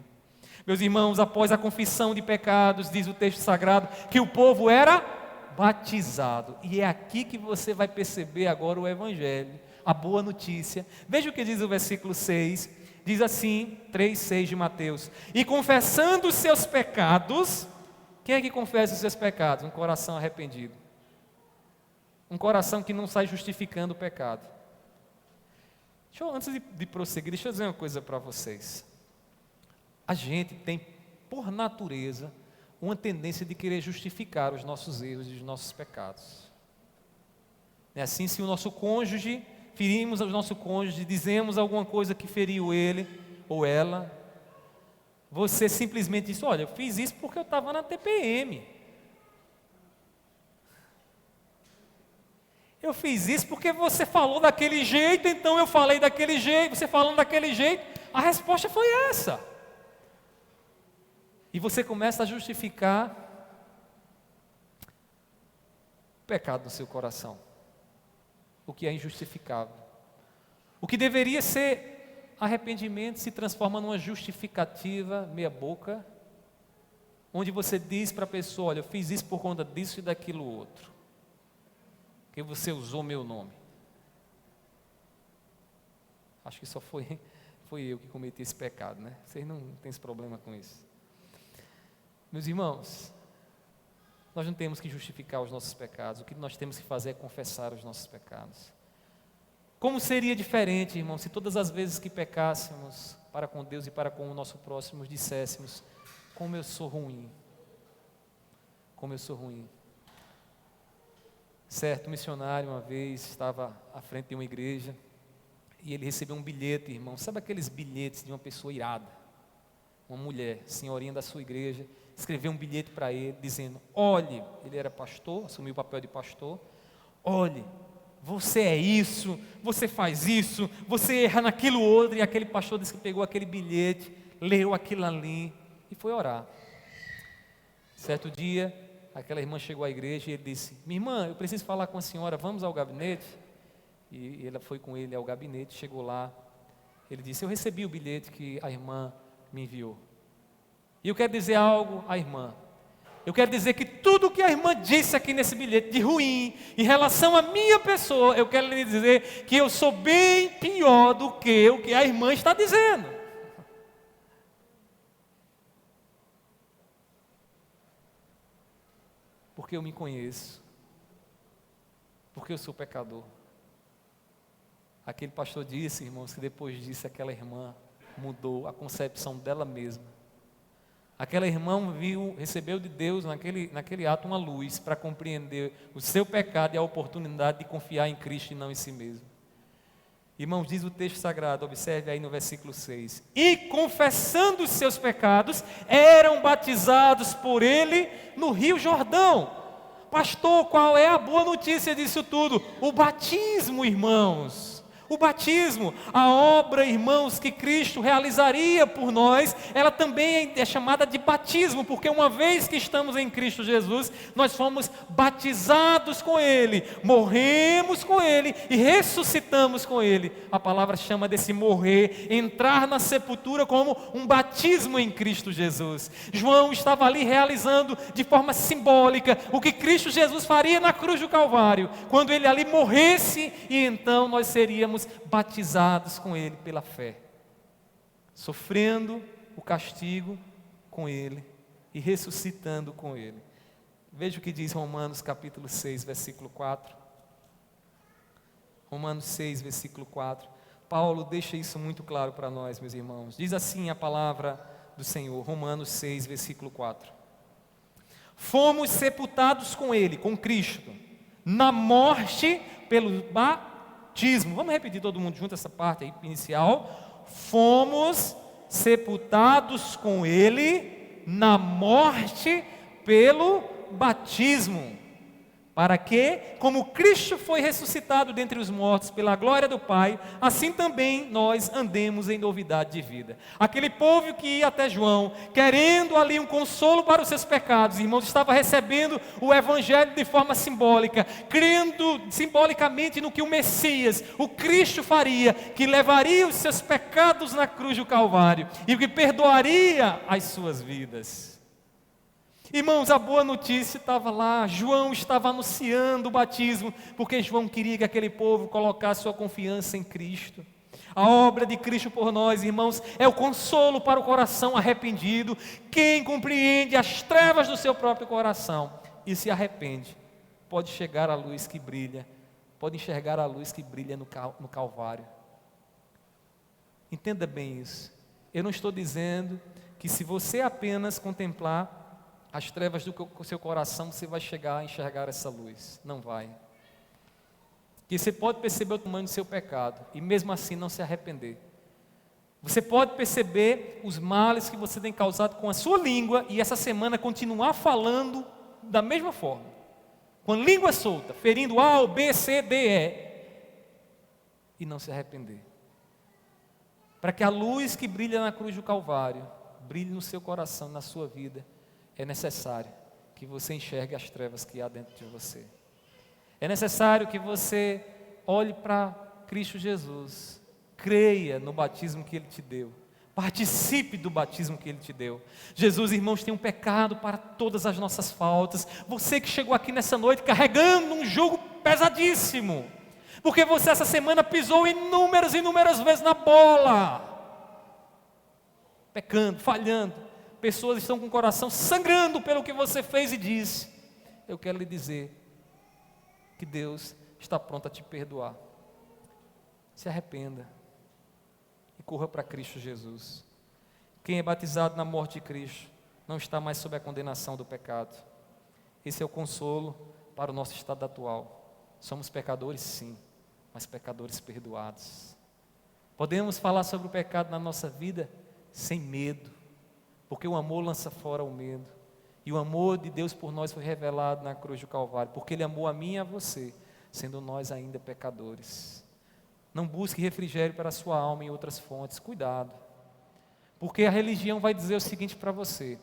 Meus irmãos, após a confissão de pecados, diz o texto sagrado, que o povo era batizado. E é aqui que você vai perceber agora o Evangelho, a boa notícia. Veja o que diz o versículo 6, diz assim, 3:6 de Mateus: E confessando os seus pecados, quem é que confessa os seus pecados? Um coração arrependido. Um coração que não sai justificando o pecado. Antes de prosseguir, deixa eu dizer uma coisa para vocês. A gente tem, por natureza, uma tendência de querer justificar os nossos erros e os nossos pecados. É assim, se o nosso cônjuge, ferimos o nosso cônjuge, dizemos alguma coisa que feriu ele ou ela, você simplesmente diz, olha, eu fiz isso porque eu estava na TPM. Eu fiz isso porque você falou daquele jeito, então eu falei daquele jeito, você falando daquele jeito. A resposta foi essa. E você começa a justificar o pecado no seu coração. O que é injustificável. O que deveria ser arrependimento se transforma numa justificativa meia boca, onde você diz para a pessoa, olha, eu fiz isso por conta disso e daquilo outro. Porque você usou meu nome. Acho que só foi eu que cometi esse pecado, né? Vocês não têm esse problema com isso. Meus irmãos, nós não temos que justificar os nossos pecados. O que nós temos que fazer é confessar os nossos pecados. Como seria diferente, irmão, se todas as vezes que pecássemos para com Deus e para com o nosso próximo, disséssemos, como eu sou ruim. Como eu sou ruim. Certo missionário uma vez estava à frente de uma igreja e ele recebeu um bilhete, irmão. Sabe aqueles bilhetes de uma pessoa irada? Uma mulher, senhorinha da sua igreja, escreveu um bilhete para ele dizendo, olhe, ele era pastor, assumiu o papel de pastor, olhe, você é isso, você faz isso, você erra naquilo outro. E aquele pastor disse que pegou aquele bilhete, leu aquilo ali e foi orar. Certo dia, aquela irmã chegou à igreja e ele disse, minha irmã, eu preciso falar com a senhora, vamos ao gabinete? E ela foi com ele ao gabinete, chegou lá, ele disse, eu recebi o bilhete que a irmã me enviou. E eu quero dizer algo à irmã. Eu quero dizer que tudo que a irmã disse aqui nesse bilhete de ruim, em relação à minha pessoa, eu quero lhe dizer que eu sou bem pior do que o que a irmã está dizendo. Porque eu me conheço. Porque eu sou pecador. Aquele pastor disse, irmãos, que depois disso aquela irmã mudou a concepção dela mesma. Aquela irmã recebeu de Deus naquele ato uma luz para compreender o seu pecado e a oportunidade de confiar em Cristo e não em si mesmo. Irmãos, diz o texto sagrado, observe aí no versículo 6. E confessando os seus pecados, eram batizados por ele no Rio Jordão. Pastor, qual é a boa notícia disso tudo? O batismo, irmãos. O batismo, a obra, irmãos, que Cristo realizaria por nós, ela também é chamada de batismo, porque uma vez que estamos em Cristo Jesus, nós fomos batizados com Ele, morremos com Ele e ressuscitamos com Ele. A palavra chama desse morrer, entrar na sepultura como um batismo em Cristo Jesus. João estava ali realizando de forma simbólica o que Cristo Jesus faria na cruz do Calvário, quando Ele ali morresse e então nós seríamos batizados com Ele pela fé, sofrendo o castigo com Ele e ressuscitando com Ele. Veja o que diz Romanos capítulo 6, versículo 4. Romanos 6, versículo 4. Paulo deixa isso muito claro para nós, meus irmãos. Diz assim a palavra do Senhor, Romanos 6, versículo 4. Fomos sepultados com Ele, com Cristo, na morte pelo batismo. Vamos repetir todo mundo junto essa parte aí inicial. Fomos sepultados com Ele na morte pelo batismo, para que, como Cristo foi ressuscitado dentre os mortos pela glória do Pai, assim também nós andemos em novidade de vida. Aquele povo que ia até João, querendo ali um consolo para os seus pecados, irmãos, estava recebendo o Evangelho de forma simbólica, crendo simbolicamente no que o Messias, o Cristo faria, que levaria os seus pecados na cruz do Calvário, e que perdoaria as suas vidas. Irmãos, a boa notícia estava lá, João estava anunciando o batismo, porque João queria que aquele povo colocasse sua confiança em Cristo. A obra de Cristo por nós, irmãos, é o consolo para o coração arrependido. Quem compreende as trevas do seu próprio coração e se arrepende, pode chegar à luz que brilha, pode enxergar a luz que brilha no Calvário. Entenda bem isso. Eu não estou dizendo que se você apenas contemplar as trevas do seu coração, você vai chegar a enxergar essa luz. Não vai. Que você pode perceber o tamanho do seu pecado e mesmo assim não se arrepender. Você pode perceber os males que você tem causado com a sua língua e essa semana continuar falando da mesma forma. com a língua solta, ferindo A, ou B, C, D, E, e não se arrepender. Para que a luz que brilha na cruz do Calvário brilhe no seu coração, na sua vida, é necessário que você enxergue as trevas que há dentro de você. É necessário que você olhe para Cristo Jesus, creia no batismo que Ele te deu, participe do batismo que Ele te deu. Jesus, irmãos, tem um pecado para todas as nossas faltas. Você que chegou aqui nessa noite carregando um jugo pesadíssimo, porque você essa semana pisou inúmeras vezes na bola, pecando, falhando. Pessoas estão com o coração sangrando pelo que você fez e disse. Eu quero lhe dizer que Deus está pronto a te perdoar. Se arrependa e corra para Cristo Jesus. Quem é batizado na morte de Cristo não está mais sob a condenação do pecado. Esse é o consolo para o nosso estado atual. Somos pecadores, sim, mas pecadores perdoados. Podemos falar sobre o pecado na nossa vida sem medo, porque o amor lança fora o medo. E o amor de Deus por nós foi revelado na cruz do Calvário, porque Ele amou a mim e a você, sendo nós ainda pecadores. Não busque refrigério para a sua alma em outras fontes, cuidado. Porque a religião vai dizer o seguinte para você: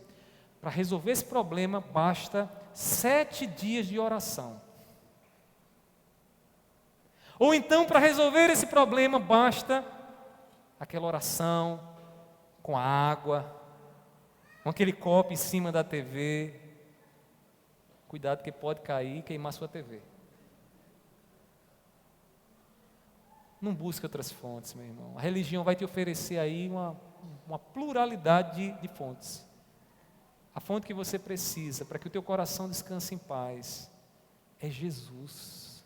para resolver esse problema basta 7 dias de oração. Ou então, para resolver esse problema basta aquela oração com a água, com aquele copo em cima da TV. Cuidado que pode cair e queimar sua TV. Não busque outras fontes, meu irmão. A religião vai te oferecer aí uma pluralidade de fontes. A fonte que você precisa para que o teu coração descanse em paz é Jesus.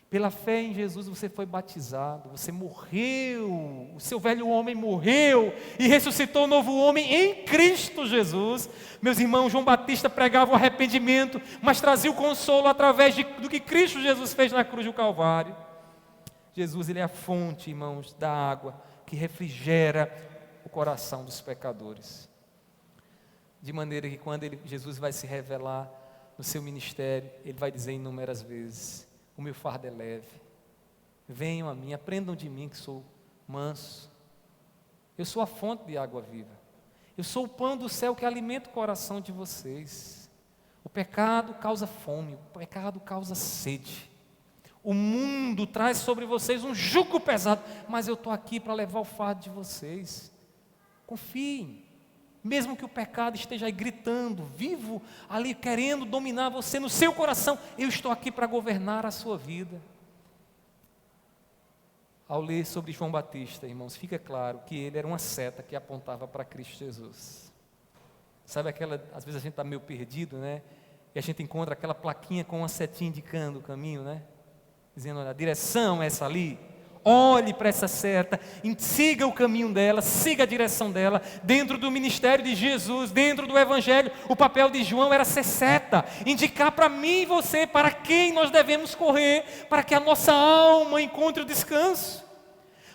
Pela fé em Jesus você foi batizado, você morreu, o seu velho homem morreu e ressuscitou um novo homem em Cristo Jesus. Meus irmãos, João Batista pregava o arrependimento, mas trazia o consolo através do que Cristo Jesus fez na cruz do Calvário. Jesus, Ele é a fonte, irmãos, da água que refrigera o coração dos pecadores. De maneira que quando Jesus vai se revelar no seu ministério, Ele vai dizer inúmeras vezes: o meu fardo é leve, venham a mim, aprendam de mim que sou manso. Eu sou a fonte de água viva. Eu sou o pão do céu que alimenta o coração de vocês. O pecado causa fome, o pecado causa sede. O mundo traz sobre vocês um jugo pesado, mas eu estou aqui para levar o fardo de vocês. Confiem. Mesmo que o pecado esteja aí gritando, vivo ali querendo dominar você no seu coração, eu estou aqui para governar a sua vida. Ao ler sobre João Batista, irmãos, fica claro que ele era uma seta que apontava para Cristo Jesus. Sabe às vezes a gente está meio perdido, né? E a gente encontra aquela plaquinha com uma setinha indicando o caminho, né? Dizendo, olha, a direção é essa ali. Olhe para essa seta, siga o caminho dela, siga a direção dela. Dentro do ministério de Jesus, dentro do Evangelho, o papel de João era ser seta, indicar para mim e você para quem nós devemos correr, para que a nossa alma encontre o descanso,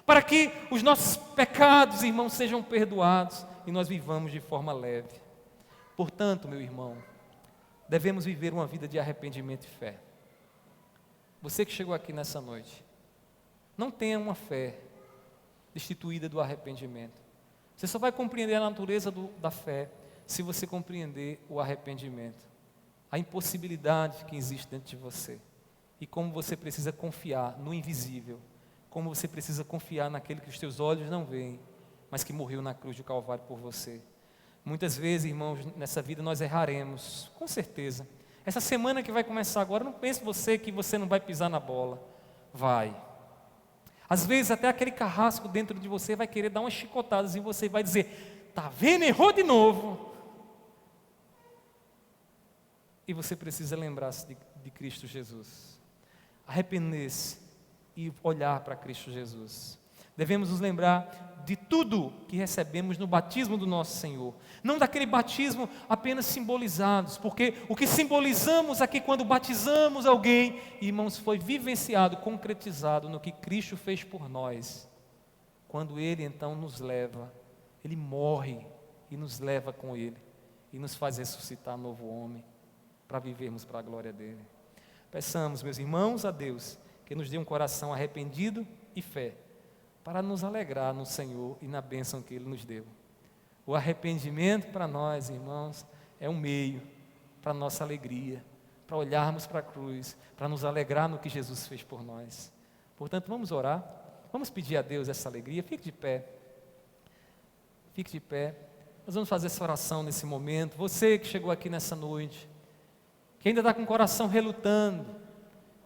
para que os nossos pecados, irmãos, sejam perdoados e nós vivamos de forma leve. Portanto, meu irmão, devemos viver uma vida de arrependimento e fé. Você que chegou aqui nessa noite, não tenha uma fé destituída do arrependimento. Você só vai compreender a natureza da fé se você compreender o arrependimento, a impossibilidade que existe dentro de você e como você precisa confiar no invisível, como você precisa confiar naquele que os teus olhos não veem, mas que morreu na cruz do Calvário por você. Muitas vezes, irmãos, nessa vida nós erraremos, com certeza. Essa semana que vai começar agora, não pense você que você não vai pisar na bola. Vai. Às vezes até aquele carrasco dentro de você vai querer dar umas chicotadas e você vai dizer, tá vendo, errou de novo. E você precisa lembrar-se de Cristo Jesus. Arrepender-se e olhar para Cristo Jesus. Devemos nos lembrar de tudo que recebemos no batismo do nosso Senhor. Não daquele batismo apenas simbolizados, porque o que simbolizamos aqui quando batizamos alguém, irmãos, foi vivenciado, concretizado no que Cristo fez por nós. Quando Ele então nos leva, Ele morre e nos leva com Ele, e nos faz ressuscitar novo homem. para vivermos para a glória dele. Peçamos, meus irmãos, a Deus que nos dê um coração arrependido e fé, para nos alegrar no Senhor e na bênção que Ele nos deu. O arrependimento para nós, irmãos, é um meio para a nossa alegria, para olharmos para a cruz, para nos alegrar no que Jesus fez por nós. Portanto, vamos orar, vamos pedir a Deus essa alegria. Fique de pé, fique de pé. Nós vamos fazer essa oração nesse momento. Você que chegou aqui nessa noite, que ainda está com o coração relutando,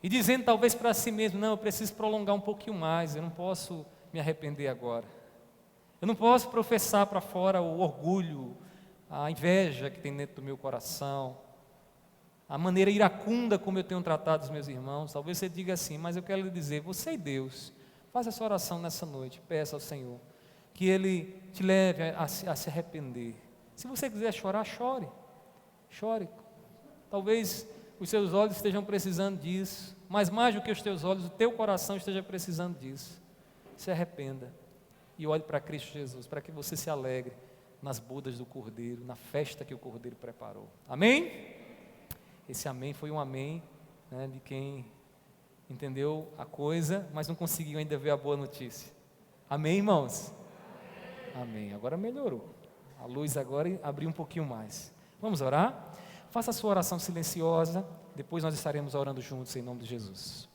e dizendo talvez para si mesmo, não, eu preciso prolongar um pouquinho mais, eu não posso me arrepender agora. Eu não posso professar para fora o orgulho, a inveja que tem dentro do meu coração, a maneira iracunda como eu tenho tratado os meus irmãos. Talvez você diga assim, mas eu quero lhe dizer, você e Deus, faça essa oração nessa noite, peça ao Senhor, que Ele te leve a se arrepender. Se você quiser chorar, chore, chore. Talvez os seus olhos estejam precisando disso, mas mais do que os teus olhos, o teu coração esteja precisando disso. Se arrependa e olhe para Cristo Jesus, para que você se alegre nas bodas do Cordeiro, na festa que o Cordeiro preparou. Amém? Esse amém foi um amém, né, de quem entendeu a coisa, mas não conseguiu ainda ver a boa notícia. Amém, irmãos? Amém. Agora melhorou. A luz agora abriu um pouquinho mais. Vamos orar? Faça a sua oração silenciosa, depois nós estaremos orando juntos em nome de Jesus.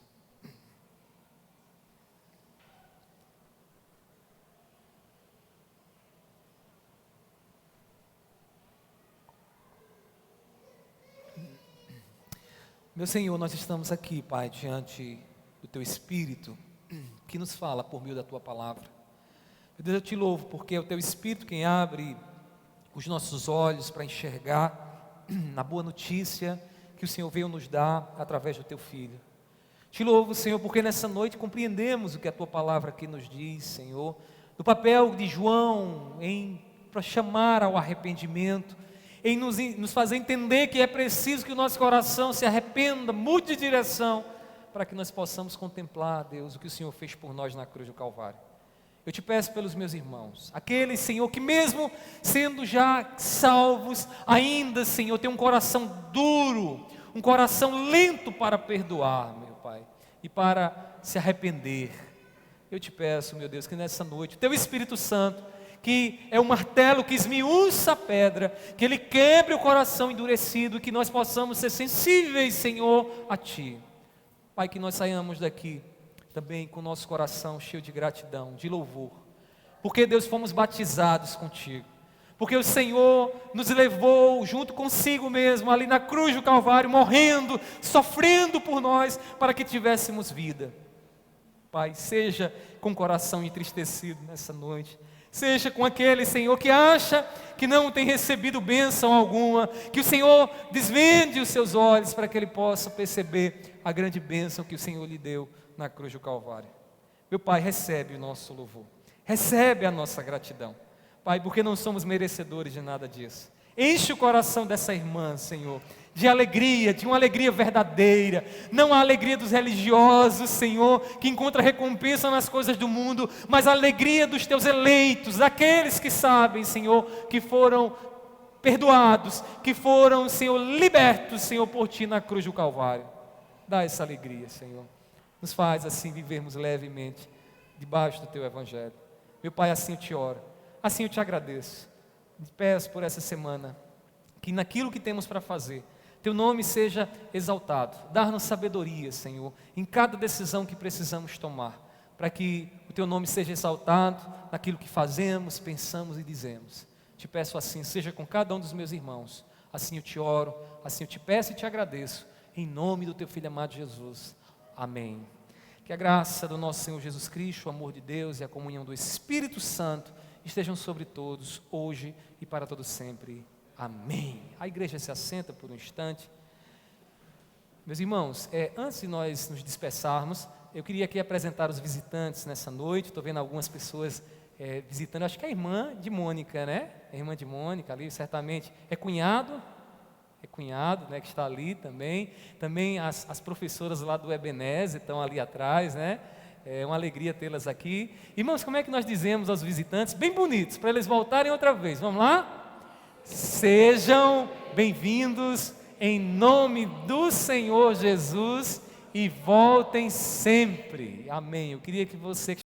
Meu Senhor, nós estamos aqui, Pai, diante do Teu Espírito, que nos fala por meio da Tua palavra. Meu Deus, eu te louvo, porque é o Teu Espírito quem abre os nossos olhos para enxergar na boa notícia que o Senhor veio nos dar através do Teu Filho. Te louvo, Senhor, porque nessa noite compreendemos o que a Tua palavra aqui nos diz, Senhor, do papel de João para chamar ao arrependimento, em nos fazer entender que é preciso que o nosso coração se arrependa, mude de direção, para que nós possamos contemplar, Deus, o que o Senhor fez por nós na cruz do Calvário. Eu te peço pelos meus irmãos, aqueles, Senhor, que mesmo sendo já salvos, ainda, Senhor, tem um coração duro, um coração lento para perdoar, meu Pai, e para se arrepender. Eu te peço, meu Deus, que nessa noite, o Teu Espírito Santo, que é o martelo que esmiuça a pedra, que Ele quebre o coração endurecido, que nós possamos ser sensíveis, Senhor, a Ti. Pai, que nós saiamos daqui também com o nosso coração cheio de gratidão, de louvor, porque Deus fomos batizados contigo, porque o Senhor nos levou junto consigo mesmo, ali na cruz do Calvário, morrendo, sofrendo por nós, para que tivéssemos vida. Pai, seja com o coração entristecido nessa noite, seja com aquele, Senhor, que acha que não tem recebido bênção alguma, que o Senhor desvende os seus olhos para que ele possa perceber a grande bênção que o Senhor lhe deu na cruz do Calvário. Meu Pai, recebe o nosso louvor, recebe a nossa gratidão, Pai, porque não somos merecedores de nada disso. Enche o coração dessa irmã, Senhor, de alegria, de uma alegria verdadeira, não a alegria dos religiosos, Senhor, que encontra recompensa nas coisas do mundo, mas a alegria dos Teus eleitos, daqueles que sabem, Senhor, que foram perdoados, que foram, Senhor, libertos, Senhor, por Ti na cruz do Calvário. Dá essa alegria, Senhor. Nos faz assim vivermos levemente debaixo do Teu Evangelho. Meu Pai, assim eu te oro, assim eu te agradeço. Te peço por essa semana, que naquilo que temos para fazer, Teu nome seja exaltado. Dar-nos sabedoria, Senhor, em cada decisão que precisamos tomar, para que o Teu nome seja exaltado naquilo que fazemos, pensamos e dizemos. Te peço assim, seja com cada um dos meus irmãos. Assim eu te oro, assim eu te peço e te agradeço, em nome do Teu Filho amado Jesus. Amém. Que a graça do nosso Senhor Jesus Cristo, o amor de Deus e a comunhão do Espírito Santo estejam sobre todos, hoje e para todo sempre. Amém. A igreja se assenta por um instante. Meus irmãos, antes de nós nos dispersarmos, eu queria aqui apresentar os visitantes nessa noite. Estou vendo algumas pessoas visitando, acho que é a irmã de Mônica, né? A irmã de Mônica ali, certamente é cunhado, né, que está ali também. Também as professoras lá do Ebenezer estão ali atrás, né? É uma alegria tê-las aqui. Irmãos, como é que nós dizemos aos visitantes, bem bonitos, para eles voltarem outra vez? Vamos lá? Sejam bem-vindos em nome do Senhor Jesus, e voltem sempre. Amém. Eu queria que você